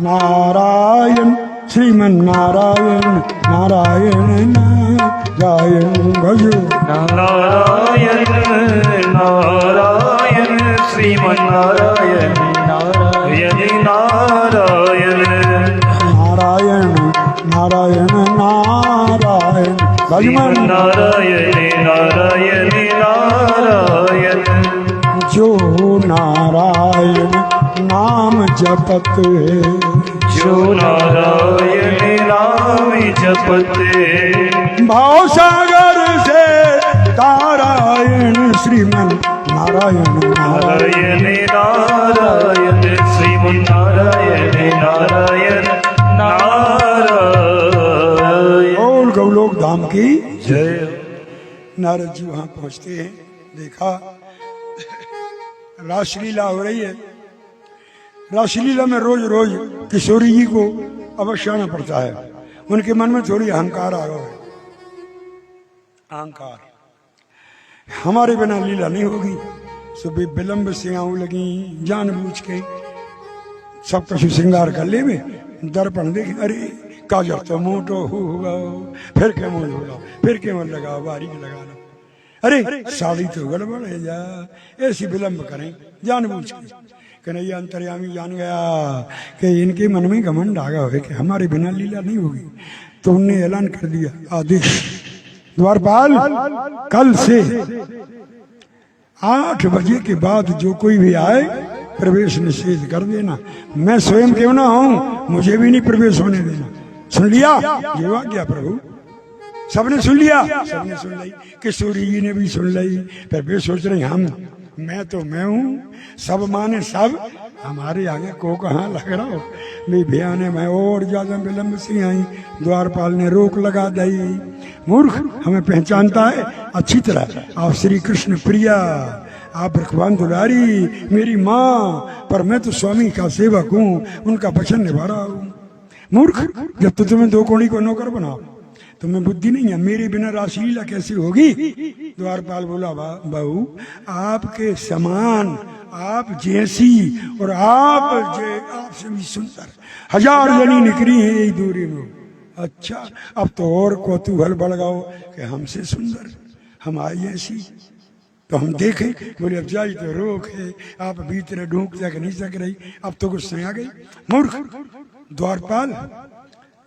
नारायण श्रीमन नारायण नारायण नारायण भजो। नारायण नारायण श्रीमन नारायण नारायण नारायण नारायण नारायण नारायण भजमन नारायण नारायण नारायण। जो नारायण नाम जपत है, जो नारायण नाम जपते, भाव सागर से नारायण श्रीमन नारायण नारायण नारायण श्रीमन नारायण नारायण नारायण। की जय। नारद जी वहां पहुंचते हैं, देखा रासलीला हो रही है। रासलीला में रोज रोज किशोरी जी को अवश्य आना पड़ता है। उनके मन में थोड़ी अहंकार आ गया है, अहंकार, हमारे बिना लीला नहीं होगी। सुबह विलंब से आऊं लगी, जानबूझ के सब कुछ श्रृंगार कर ले में दर्पण देखे, अरे काजल तो मोटो होगा, फिर के मुंह लगाओ, फिर के मन लगाओ, बारीक लगाना, अरे साड़ी तो गड़बड़ है जा, ऐसी विलंब करें जानबूझ के। कन्हैया अंतर्यामी जान गया कि इनके मन में घमंड आ गया है कि हमारे बिना लीला नहीं होगी। तो उनने ऐलान कर दिया, आदेश, द्वारपाल कल से 8 बजे के बाद जो कोई भी आए प्रवेश निषेध कर देना। मैं स्वयं क्यों ना हूं, मुझे भी नहीं प्रवेश होने देना। सुन लिया? ये आज्ञा प्रभु। सबने सुन लिया, सबने सुन ली, किशोरी जी ने भी सुन ली। फिर वे सोच रहे हम, मैं तो मैं हूं, सब माने सब, हमारे आगे को कहाँ लग रहा हो। मेरी भैया ने मैं और ज्यादा विलंब से आई, द्वारपाल ने रोक लगा दी। मूर्ख, हमें पहचानता है अच्छी तरह, आप श्री कृष्ण प्रिया, आप भगवान दुलारी, मेरी माँ, पर मैं तो स्वामी का सेवक हूँ, उनका वचन निभा रहा हूँ। मूर्ख, जब तो तुम्हें 2 कोड़ी को नौकर बनाओ, तुम्हें बुद्धि नहीं है, मेरे बिना रासलीला कैसी होगी। द्वारपाल बोला, बहू आपके समान, आप जैसी और आपसे भी सुंदर 1000 जनी निकली है यही दूरी में। अच्छा, अब तो और कौतूहल बढ़ गया कि हमसे सुंदर, हमारी ऐसी, तो हम देखें। बोले अब जाई तो रोक है, आप भीतर ढूंढ तक नहीं सक रही, अब तो गुस्से आ गई। मूर्ख, द्वारपाल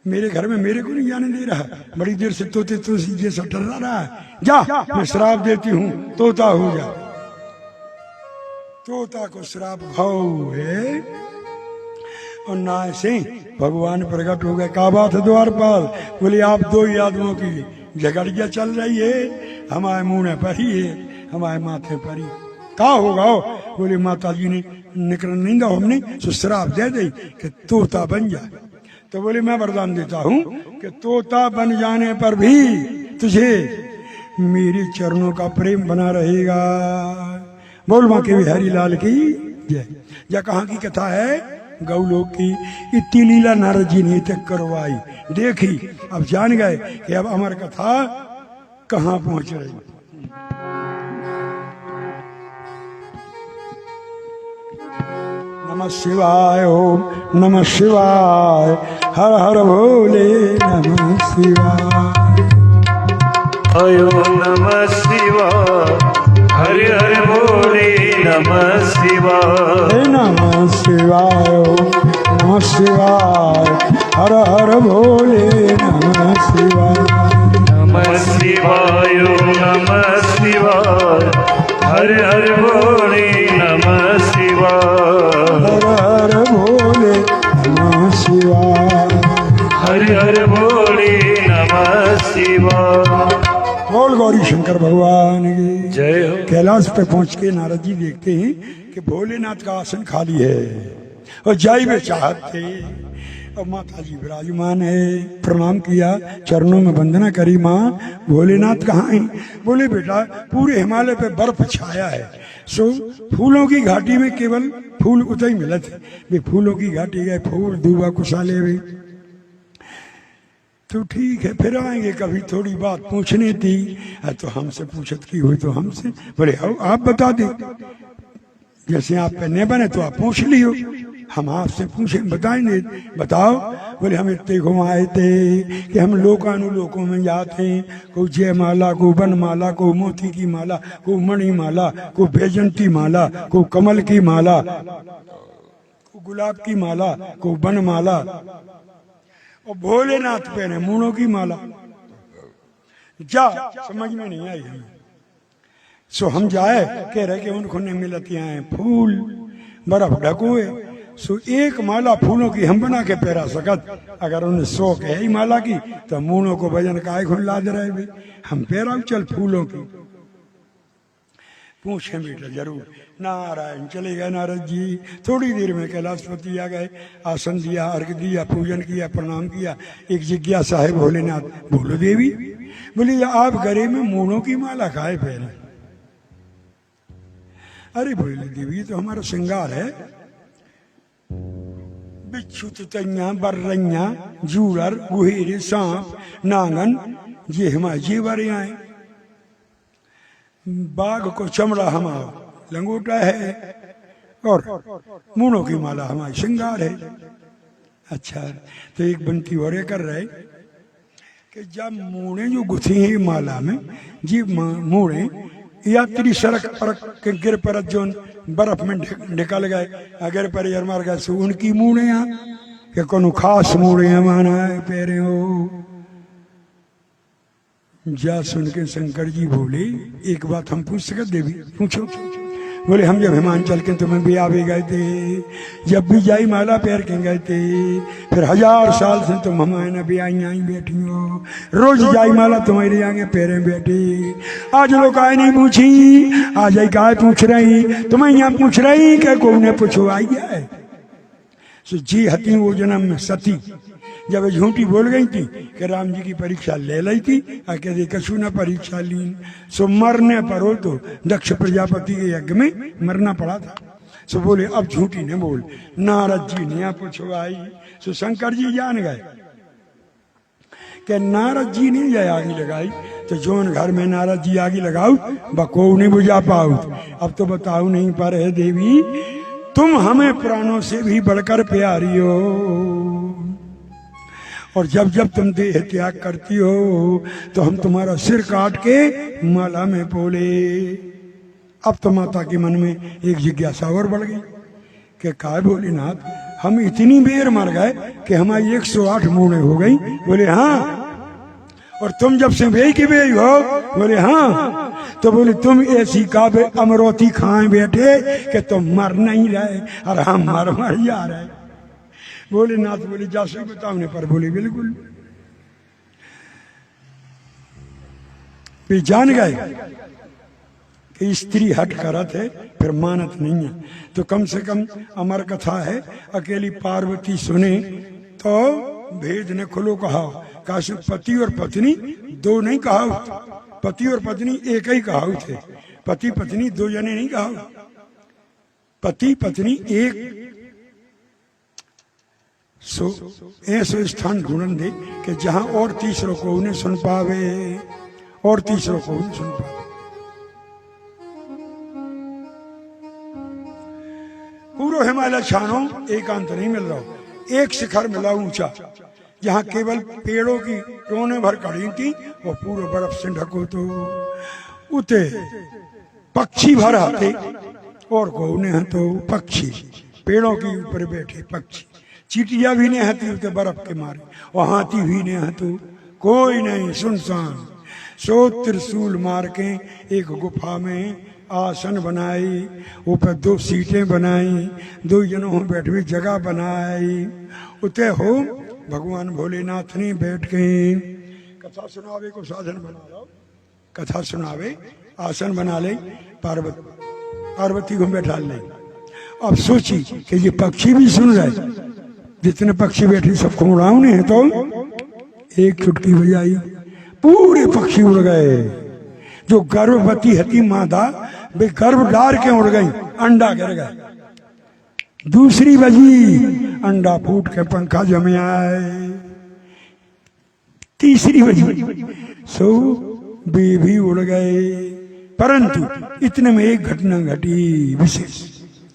मेरे घर में मेरे को नहीं जाने दे रहा, बड़ी देर से तोते तो सीधे से डरा रहा है। जा, मैं श्राप देती हूँ, तोता हो जा। तोता को श्राप भाव है और ना से भगवान प्रकट हो गए। क्या बात है द्वारपाल? बोले आप 2 ही आदमियों की झगड़िया चल रही है, हमारे मुंह परी है, हमारे माथे परी, क्या होगा? बोले माता जी ने निकल नहीं दो, हमने तो श्राप दे दी कि तोता बन जाए। तो बोले मैं वरदान देता हूं कि तोता बन जाने पर भी तुझे मेरे चरणों का प्रेम बना रहेगा। बोल मां के बिहारी लाल की जय। या कहाँ की कथा है? गौलोक की। इतनी लीला नारद जी ने तक करवाई, देखी, अब जान गए कि अब अमर कथा कहाँ पहुंच रही। नमः शिवाय, ओम नमः शिवाय, हर हर भोले नमः शिवाय, ओम नमः शिवाय, हरि हरि बोले नमः शिवाय, नमः शिवाय, ओम नमः शिवाय, हर हर भोले नमः शिवाय, नमः शिवाय, ओम नमः शिवाय, हरि हरि बोले नमः शिवाय, हर हर भोले नमः शिवाय, हरि हरि बोले नमः शिवाय। बोल गौरी शंकर भगवान की जय हो। कैलाश पे पहुंच के नारद जी देखते हैं कि भोलेनाथ का आसन खाली है और जाई में चाहते, और माता जी विराजमान है। प्रणाम किया, चरणों में वंदना करी, माँ भोलेनाथ कहाँ हैं? बोले बेटा पूरे हिमालय पे बर्फ छाया है, सो फूलों की घाटी में केवल फूल उतर ही मिले थे। वे फूलों की घाटी गए, फूल दूबा कुशाले हुए। तो ठीक है, फिर आएंगे कभी, थोड़ी बात पूछनी थी। तो हमसे पूछत की हुई तो हमसे, बोले आप बता दें, जैसे आप पे नहीं बने तो आप पूछ लियो, हम आपसे पूछे बताएंगे। बताओ। बोले हम इतने घुमाए थे कि हम लोकानुलोकों में जाते हैं, को जय माला, को वन माला, को मोती की माला, को मणि माला, को बैजंती माला, को कमल की माला, को गुलाब की माला, को वन माला, और भोलेनाथ पहने मूणों की माला। जा, समझ में नहीं आई हमें। सो हम जाए, कह रहे कि उनको नहीं मिलती हैं फूल, बर्फ ढकोए। सो एक माला फूलों की हम बना के पहरा सकत, अगर उन्हें 100 है ही माला की तो मूणों को भजन काय खुन लाद रहे भाई, हम पहराओ चल फूलों की। पूछे बेटा जरूर। नारायण चले गए नारद जी। थोड़ी देर में कैलाशपति आ गए, आसन दिया, अर्घ दिया, पूजन किया, प्रणाम किया। एक जिज्ञासा है भोलेनाथ, बोलो देवी। बोले आप गले में मूड़ों की माला खाए पहने। अरे बोले देवी तो हमारा श्रृंगार है, बिच्छू तितैया बर्रैया जूड़र गुहेरे सांप नांगन ये हमारे जेवर आए। बाघ को चमड़ा हमारा लंगोटा है और मूड़ों की माला हमारी श्रृंगार है। अच्छा, तो एक बनती और कर रहे कि जब मूड़े जो गुथी हैं माला में जी मूड़े यात्री सड़क पर के गिर पर जो बर्फ में निकल गए अगर पर यार मार गए सो उनकी मूड़े यहाँ कि कोनो खास मूड़े माना है पैरे हो। जा सुन के शंकर जी बोले एक बात हम पूछ सकते देवी? पूछो। बोले हम जब हिमाचल के तुम्हें भी आवे गए थे, जब भी जाई माला पैर के गए थे, फिर 1000 साल से तुम हमारे न भी आई बैठी हो, रोज जाई माला तुम्हारे आगे पैरे बैठी। आज लोग आए नहीं पूछी, आज आई काय पूछ रही, तुम्हें यहाँ पूछ रही क्या को उन्हें पूछो आई है। सो जी हती वो जन्म में सती जब झूठी बोल गई थी कि राम जी की परीक्षा ले ली थी, कहते कछु न परीक्षा ली, सो मरने पर हो तो दक्ष प्रजापति के यज्ञ में मरना पड़ा था। सो बोले अब झूठी ने बोल, नारद जी ने पूछो आई। सो शंकर जी जान गए कि नारद जी ने जय आगे लगाई, तो जोन घर में नारद जी आगे लगाऊ बको नहीं बुझा पाऊ। अब तो बताऊ नहीं पर है देवी तुम हमें प्राणों से भी बढ़कर प्यारी हो, और जब जब तुम देह त्याग करती हो तो हम तुम्हारा सिर काट के माला में पोले। अब तो माता के मन में एक जिज्ञासा और बढ़ गई कि काय भोलेनाथ हम इतनी बेर मर गए कि हमारी 108 मूड़े हो गई। बोले हाँ, और तुम जब से बेई की बेई हो? बोले हाँ। तो बोले तुम ऐसी काबे अमरोती खाए बैठे कि तुम मर नहीं रहे और हम मर जा रहे। बोले नाथ बोले जा सही बताओ पर बोले बिल्कुल। वे जान गए कि स्त्री हट करत है फिर मानत नहीं है, तो कम से कम अमर कथा है अकेली पार्वती सुने तो भेद ने खुलो कहा। काश पति और पत्नी दो नहीं कहा, पति और पत्नी एक ही कहा थे, पति पत्नी दो जने नहीं कहा, पति पत्नी एक। सो ऐसे स्थान ढूंढन दे कि जहां और तीसरों को उन्हें सुन पावे, और तीसरों को उन्हें सुन पावे। पूरा हिमालय छानो एकांत नहीं मिल रहा, एक शिखर मिला ऊंचा जहां केवल पेड़ों की टोने भर खड़ी थी और पूरा बर्फ से ढको। तो उते पक्षी भर आते और कोने तो पक्षी पेड़ों के ऊपर बैठे पक्षी, चीटिया भी नहीं हती उते बर्फ के मारे, और हाथी भी नहीं हतो, कोई नहीं सुनसान। सो त्रिशूल मार के एक गुफा में आसन बनाई, ऊपर 2 सीटें बनाई, 2 जनों बैठवी जगह बनाई। उते हो भगवान भोलेनाथ ने बैठ के कथा सुनावे को साधन बना लो, कथा सुनावे आसन बना ले, पार्वती को बैठा ले। अब सोची कि ये पक्षी भी सुन रहे, जितने पक्षी बैठे सबको उड़ाने हैं, तो एक चुटकी बजाई पूरे पक्षी उड़ गए। जो गर्भवती हती मादा वे गर्भ डार के उड़ गई, अंडा गिर गए। दूसरी बजी अंडा फूट के पंखा जमे आए। तीसरी बजी सो वे भी उड़ गए। परंतु इतने में एक घटना घटी विशेष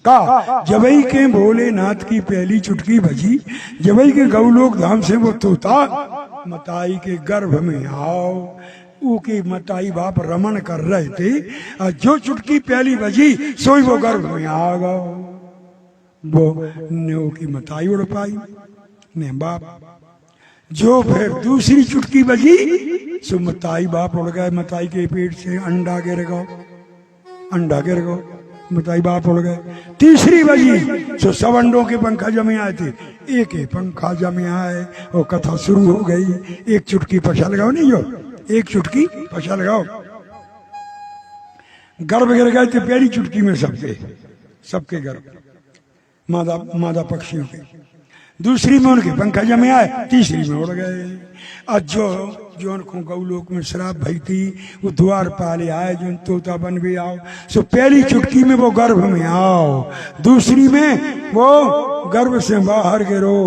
का, जबई के भोलेनाथ की पहली चुटकी बजी, जबई के गौलोक धाम से वो तोता मताई के गर्भ में आओ, ऊकी मताई बाप रमन कर रहे थे, और जो चुटकी पहली बजी सोई वो गर्भ में आ गओ। वो ने की मताई उड़ पाई ने बाप, जो फिर दूसरी चुटकी बजी सो मताई बाप उड़ गए, मताई के पेट से अंडा गिर गो, अंडा गिर गो, मताई बाप उड़ गए। तीसरी बजी सो सब अंडों के पंखा जमे आए थे, एक ही पंखा जमे आए और कथा शुरू हो गई। एक चुटकी पछा लगाओ, नहीं जो एक चुटकी पछा लगाओ, गर्भ गिर गए थे पहली चुटकी में सबके गर्भ, मादा पक्षियों के। दूसरी में उनके पंखा जमे आए, तीसरी में उड़ गए। आज जो उनको गौलोक में शराब भई थी वो द्वार पाले आए, जो तोता बन भी आओ। सो पहली चुटकी में वो गर्भ में आओ, दूसरी में वो गर्भ से बाहर गिरो,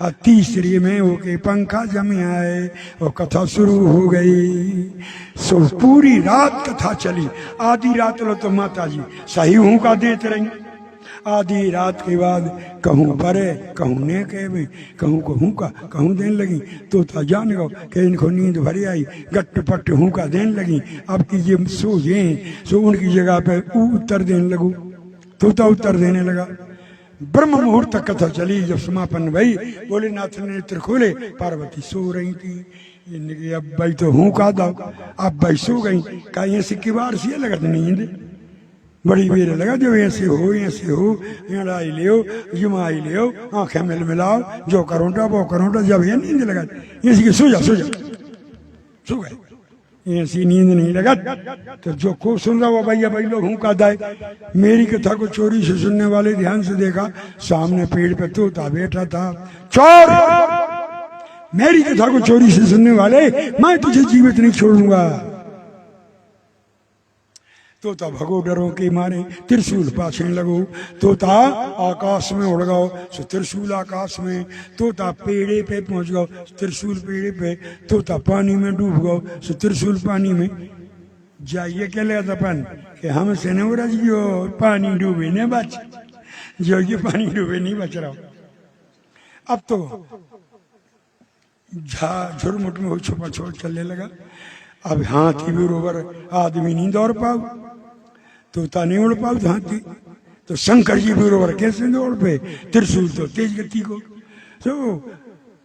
और तीसरी में वो के पंखा जमे आए और कथा शुरू हो गई। सो पूरी रात कथा चली। आधी रात लो तो माता जी सही हूं का देते रही। आधी रात के बाद कहूँ बरे कहूँ ने के में कहूँ को हूँ का कहूँ देने लगी। तोता जान गो कि इनको नींद भरी आई, गट्ट पट्ट हूँ का देने लगी। अब की ये सो गए, सो उनकी जगह पे उत्तर देने लगू। तोता उत्तर देने लगा। ब्रह्म मुहूर्त तक कथा चली। जब समापन भई, भोलेनाथ ने नेत्र खोले, पार्वती सो रही थी। इनकी अब भाई तो हूँ का दो, अब भाई सो गई। कहीं ऐसी किबार सी लगत नींद बड़ी बेर लगा। जो ऐसे हो लड़ाई लियो जुमाई लियो, आंखें मिल मिलाओ, जो करोटा वो करोटा। जब ये नींद लगा ऐसी सो जा सो गए। ऐसी नींद नहीं लगा तो जो को सुन रहा हो भैया भाई लोग हूँ का दाए। मेरी कथा को चोरी से सुनने वाले ध्यान से देखा, सामने पेड़ पे तोता बैठा था। चोर, मेरी कथा को चोरी से सुनने वाले, मैं तुझे जीवित नहीं छोड़ूंगा। तोता भगो डरों के मारे त्रिशूल पाछे लगो। तोता आकाश में उड़ गओ, सो त्रिशूल आकाश में। तोता पेड़े पे पहुंच गओ, त्रिशूल पेड़े पे। तोता पानी में डूब गओ, सो त्रिशूल पानी में। जाइए क्या ले अपन कि हम से न रजियो पानी डूबे न बच, जो ये पानी डूबे नहीं बच रहा। अब तो झुरमुट में वो छुपा छोड़ चलने लगा। अब हाथी भी बरोबर आदमी नहीं दौड़ पाओ, तोता नहीं उड़ पाओ हाथी। तो शंकर जी भी बरोबर कैसे दौड़ पे, त्रिशूल तो तेज गति को। तो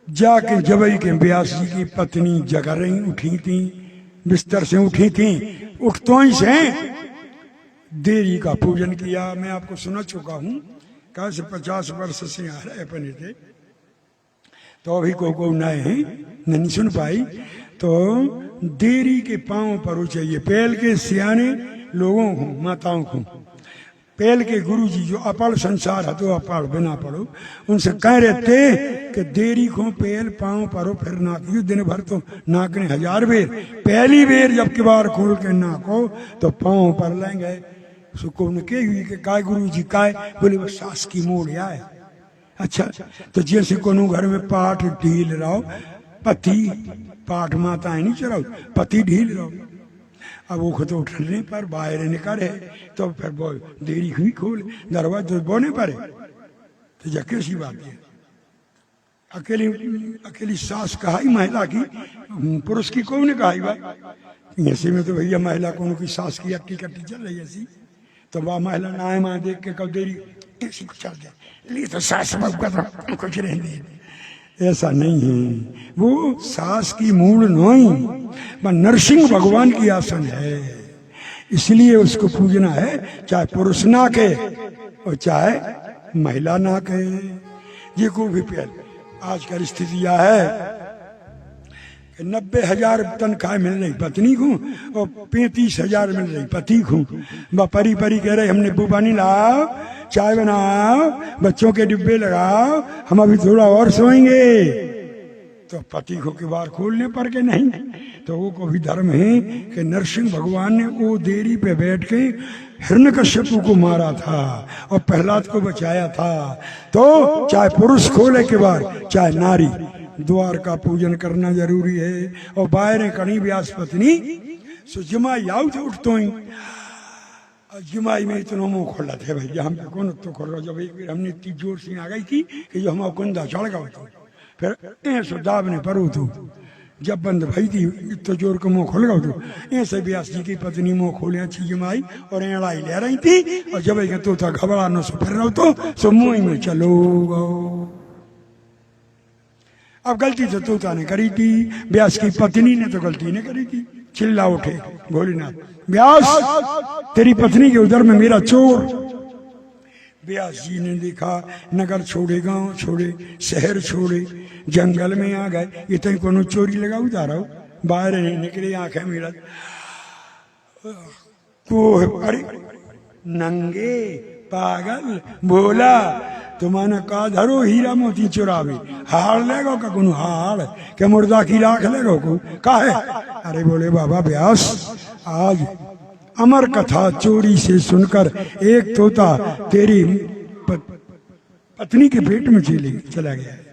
जाके जबई के व्यास जी की पत्नी जगा रही उठी थी, बिस्तर से उठी थी। उठतो ही से देरी का पूजन किया। मैं आपको सुना चुका हूं, कहा से 50 वर्ष से आ रहे अपने थे, तो अभी को नए हैं नहीं सुन पाई। तो देरी के पांव पर हो चाहिए। पहल के सियाने लोगों को, माताओं को, पहल के गुरु जी जो अपड़ संसार है तो अपड़ बिना पढ़ो, उनसे कह रहते कि देरी को पहल पांव परो फिर नाकियो। दिन भर तो नाकने 1000 बेर, पहली बेर जब किबार खोल के नाको तो पांव पर लेंगे। सुको उनके के काय गुरु जी काय, बोले वो सास की मोड़ आए। अच्छा, तो जैसे कोनो घर में पाठ ढील रहो, पति पाठ माताएं नहीं चलाओ, पति ढील रहो। अब वो खुद उठने पर बाहर निकले तो फिर वो देरी हुई खोल दरवाजा तो बोने पर तो जा कैसी बात है। अकेली सास कहा महिला की, पुरुष की कौन ने कहा बात। ऐसे में तो भैया महिला को उनकी सास की अट्टी कट्टी चल रही ऐसी, तो वह महिला नाए माँ देख के कब देरी ऐसी को चल दे ली तो सास का कुछ रहने। ऐसा नहीं है, वो सास की मूल नहीं, वह नरसिंह भगवान की आसन है। इसलिए उसको पूजना है, चाहे पुरुष ना कहे और चाहे महिला ना कहे। ये को भी पहले आजकल स्थिति यह है कि 90,000 तनख्वाह मिल रही पत्नी को और 35,000 मिल रही पति को। वह परी परी कह रहे हमने बुबा नहीं लाओ, चाय बनाओ, बच्चों के डिब्बे लगाओ, हम अभी थोड़ा और सोएंगे। तो पति को किबार खोलने पर के नहीं। तो वो को भी धर्म है कि नरसिंह भगवान ने वो देरी पे बैठ के हिरण्यकश्यप को मारा था और प्रहलाद को बचाया था। तो चाहे पुरुष खोले किबार चाहे नारी, द्वार का पूजन करना जरूरी है। और बाहर कणी व्यास पत्नी सो जमाई आउ तो उठतो ही जमाई में इतना मुंह खोला थे भैया, हम कौन तो खोल रहा। जब एक बार हमने इतनी जोर से आ गई थी कि जो हमारा कुंदा चढ़ गया तो फिर ऐसो दाब ने परू तू जब बंद भई थी तो जोर के मुंह खोल गया तो ऐसे व्यास जी की पत्नी मुंह खोले अच्छी जमाई और एड़ाई ले रही थी। और जब तो था घबरा न सो फिर रहो तो सो मुंह में चलो गो। अब गलती तो तोता ने करी थी, व्यास की पत्नी ने तो गलती ने करी थी। चिल्ला उठे भोलेनाथ, व्यास तेरी पत्नी के उधर में मेरा चोर। व्यास जी ने देखा नगर छोड़े, गांव छोड़े, शहर छोड़े, जंगल में आ गए। इतने कोनो चोरी लगा उतारा बाहर नहीं निकले, आंखें मिला तो अरे नंगे पागल भोला तो माने का धरो हीरा मोती चुरावे, हाड़ लेगो का कुनु हाड़ के मुर्दा की राख लेगो को का है। अरे बोले बाबा व्यास, आज अमर कथा चोरी से सुनकर एक तोता तेरी पत्नी के पेट में चला गया है।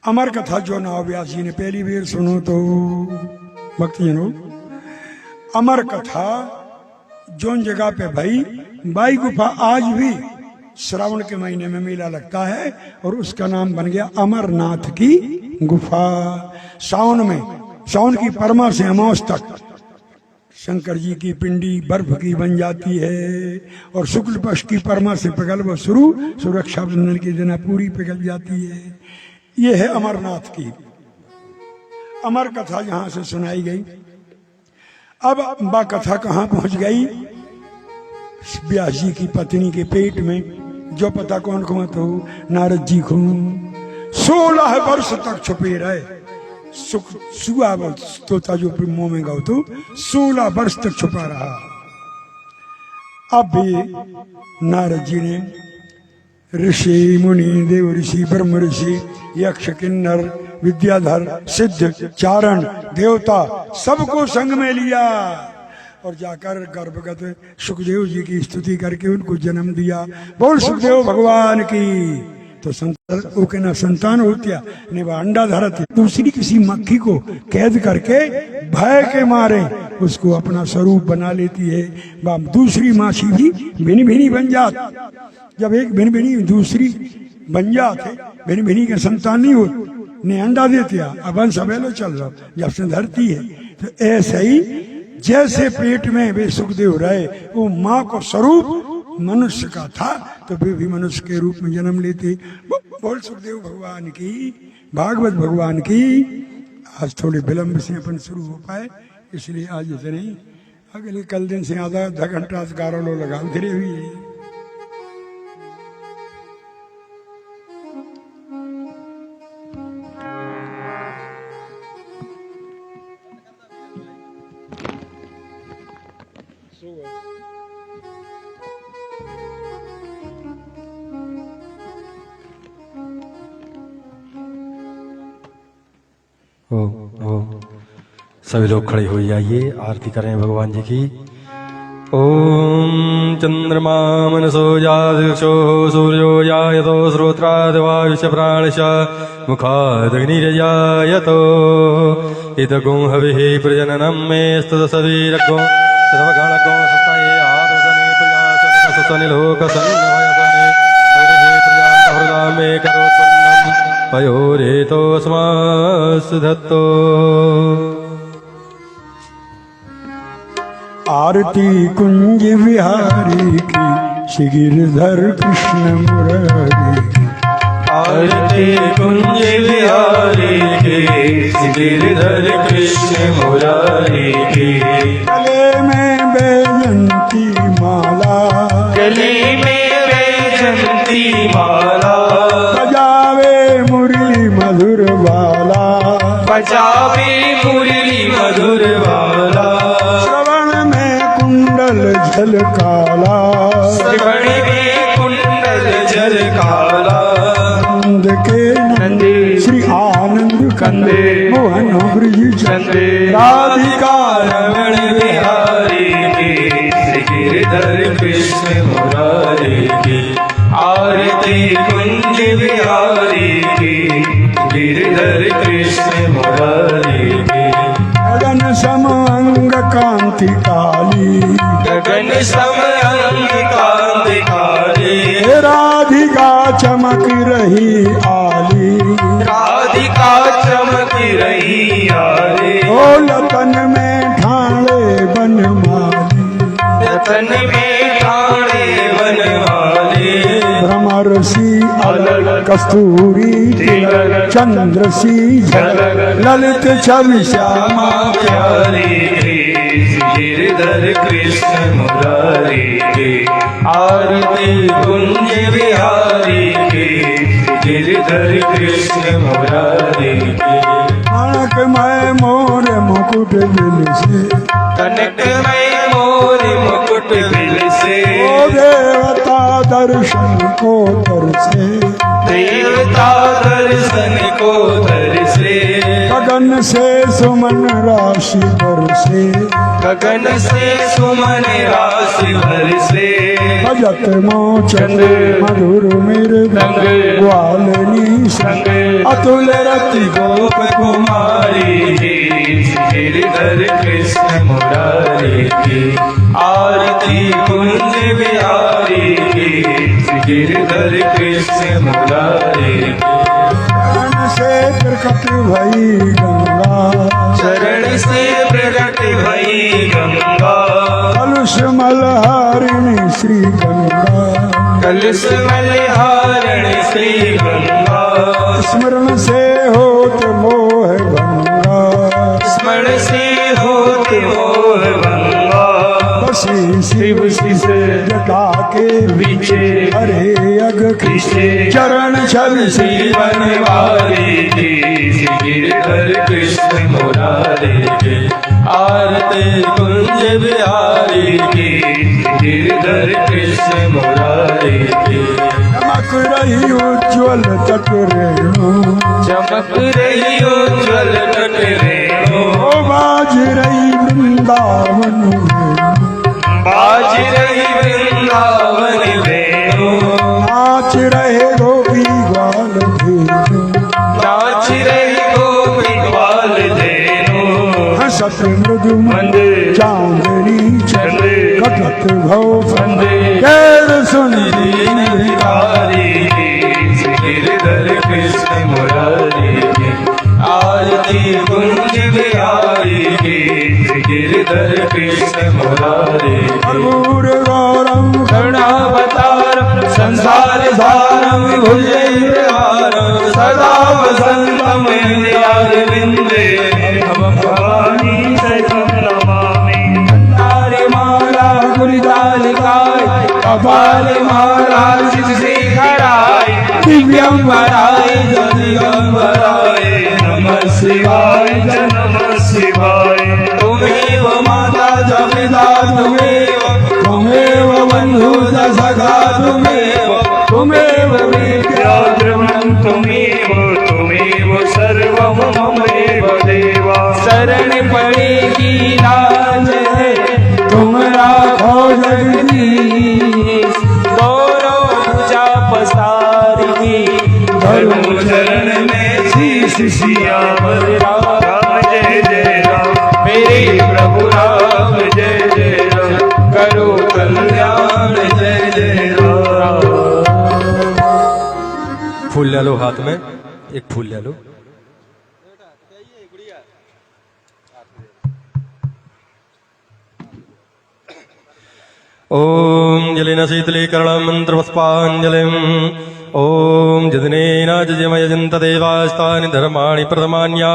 अमर कथा जो ना व्यास जी ने पहली बार सुनो तो भक्तजनों, अमर कथा जोन जगह पे भाई बाई गुफा आज भी श्रावण के महीने में मेला लगता है और उसका नाम बन गया अमरनाथ की गुफा। सावन में, सावन की परमा से अमावस तक शंकर जी की पिंडी बर्फ की बन जाती है और शुक्ल पक्ष की परमा से पिघल वो शुरू सुरक्षा बंधन के दिन पूरी पिघल जाती है। ये है अमरनाथ की अमर कथा जहां से सुनाई गई। अब बा कथा कहां पहुंच गई? व्यास जी की पत्नी के पेट में। जो पता कौन कौन तो नारद जी को 16 वर्ष तक छुपे रहे। सुआ तोता जो मुंह में गाओ तो 16 वर्ष तक छुपा रहा। अब भी नारद जी ने ऋषि मुनि देव ऋषि ब्रह्म ऋषि यक्ष किन्नर विद्याधर सिद्ध चारण देवता सबको संग में लिया और जाकर गर्भगत सुखदेव जी की स्तुति करके उनको जन्म दिया। बोल सुखदेव भगवान की। तो संतान होत्या ने वह अंडा धरती दूसरी किसी मक्खी को कैद करके भय के मारे उसको अपना स्वरूप बना लेती है। वह दूसरी माछी भी भिनी भिनी बन जात। जब एक भिनी भिनी दूसरी बन जाते, भिनी भिनी के संतान नहीं हो ने अंडा देते अब वंश अवेलो चल रहा जब से धरती है। तो ऐसे ही जैसे पेट में वे सुखदेव रहे वो माँ को स्वरूप मनुष्य का था तो वे भी मनुष्य के रूप में जन्म लेते। बोल सुखदेव भगवान की, भागवत भगवान की। आज थोड़े विलंब से अपन शुरू हो पाए इसलिए आज इतने ही। अगले कल दिन से आधा घंटा गारो लो लगा धीरे हुई है। सभी लोग खड़े हो जाइए, आरती करें भगवान जी की। ओम चंद्रमा मनसो जादृशो सूर्यो जायतो श्रोत्रादवायुष प्राणश मुखादग्निर्जायतो इदगुं हविः प्रजननं मे स्तुतसवीरगो सर्वगणगो सत्ताये आदर्शने प्रजासने लोकसन्नभयसने अग्निः प्रजाहृदा मे करोत्पन्नं पयोरेतोऽस्मासु धत्तो। आरती कुंज विहारी की श्री गिरधर कृष्ण मुरारी की। आरती कुंज विहारी की श्री गिरधर कृष्ण मुरारी की। गले में बैजंती माला, गले में बैजंती माला। बजावे मुरली मधुर वाला, बजावे मुरली मधुर वाला। जल काला, श्रवण में कुंडल जल काला। नंद के नंदे श्री आनंद कंदे मोहन ब्रिज चंदे राधिका रमण बिहारी की श्री गिरधर कृष्ण मुरारी की। आरती कुंज बिहारी की गिरधर कृष्ण मुरारी की। गगन सम अंग कांति काली, गगन सम अंग कांति काली। राधिका चमक रही आली, राधिका चमक रही आली। ओ लतन में ठाणे बनमाली, लतन में ठाणे बनमाली। भ्रमरसी अलग कस्तूरी चंद्र सी ललित छवि श्यामा प्यारी गिरधर कृष्ण मुरारी की। आरती कुंज बिहारी की गिरधर कृष्ण मुरारी की। कनक मैं मोर मुकुट बिल से, कनक मैं मोर मुकुट बिल से। ओ देवता दर्शन को दर्शे देवता दर्शन को दर्शे गगन से सुमन राशि बरसे गगन से सुमन राशि बरसे भजत मोचन मधुर मृदंग ग्वालिनी संग अतुल रति गोप कुमारी गिरधर कृष्ण मुरारी की आरती कुंज बिहारी की गिरधर कृष्ण मुरारी की चरण से प्रकट भई गंगा चरण से प्रकट भई गंगा कलुष मलहारिणी श्री गंगा कलश मलहारण श्री गंगा स्मरण से होत मोह भंगा स्मरण से होत मोह भंगा बसी शिव शिष जटा के विचे हरे अग कृष्ण चरण छवि जीवन वाले की गिरधर कृष्ण मुरारी की आरती कुंज बिहारी की गिरधर कृष्ण मुरारी की चमक रही उज्ज्वल तट रेणु चमक रही उज्ज्वल तट रेणु ओ बाज रही वृंदावन वेणु बाज रही वृंदावन वेणु नाच रहे गोपी ग्वाल धेनु नाच रही गोपी ग्वाल धेनु हसत मृदु मंद चांदनी चंद घटत भव मंद कैर सुनी गिरधारी गिरधर कृष्ण मुरारी की आरती कुंज बिहारी की गिरधर कृष्ण मुरारी की कर्पूर गौरम करुणावतारम संसार सारम भुजैर्हारम सदा वसंतम हृदयारविंदे भवानी सहितं नमामि तारे माला गुरुजालिकाय कपाल माला शिखराय दिव्यं वराय दिगंबराय नमः शिवाय नमः शिवाय तुमेव माता च पिता तुमेव बन्धुः सखा तुमेव विद्या द्रवणं तुमेव सर्वं ममेव देवा शरण पड़ेगी लाज है तुम राखो जगदीश गौरव पूजा पसारी धर्म चरण में शीश सियावर राम जय जय राम मेरे प्रभु राम जय जय राम करो कल्याण जय जय राम फूल ले लो हाथ में, एक फूल ले लो। ओम जलेन शीतलीकरणं मंत्रपुष्पाञ्जलिम् ओम जदनेन जजमयजन्त देवास्तानि धर्माणि प्रथमान्या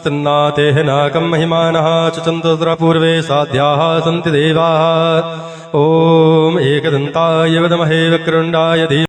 सन्नातेः नाकं महिमानः चतुर्पूर्वे साध्याः सन्ति देवाः। ओम एकदन्ताय विद्महे वक्रतुण्डाय धीमहि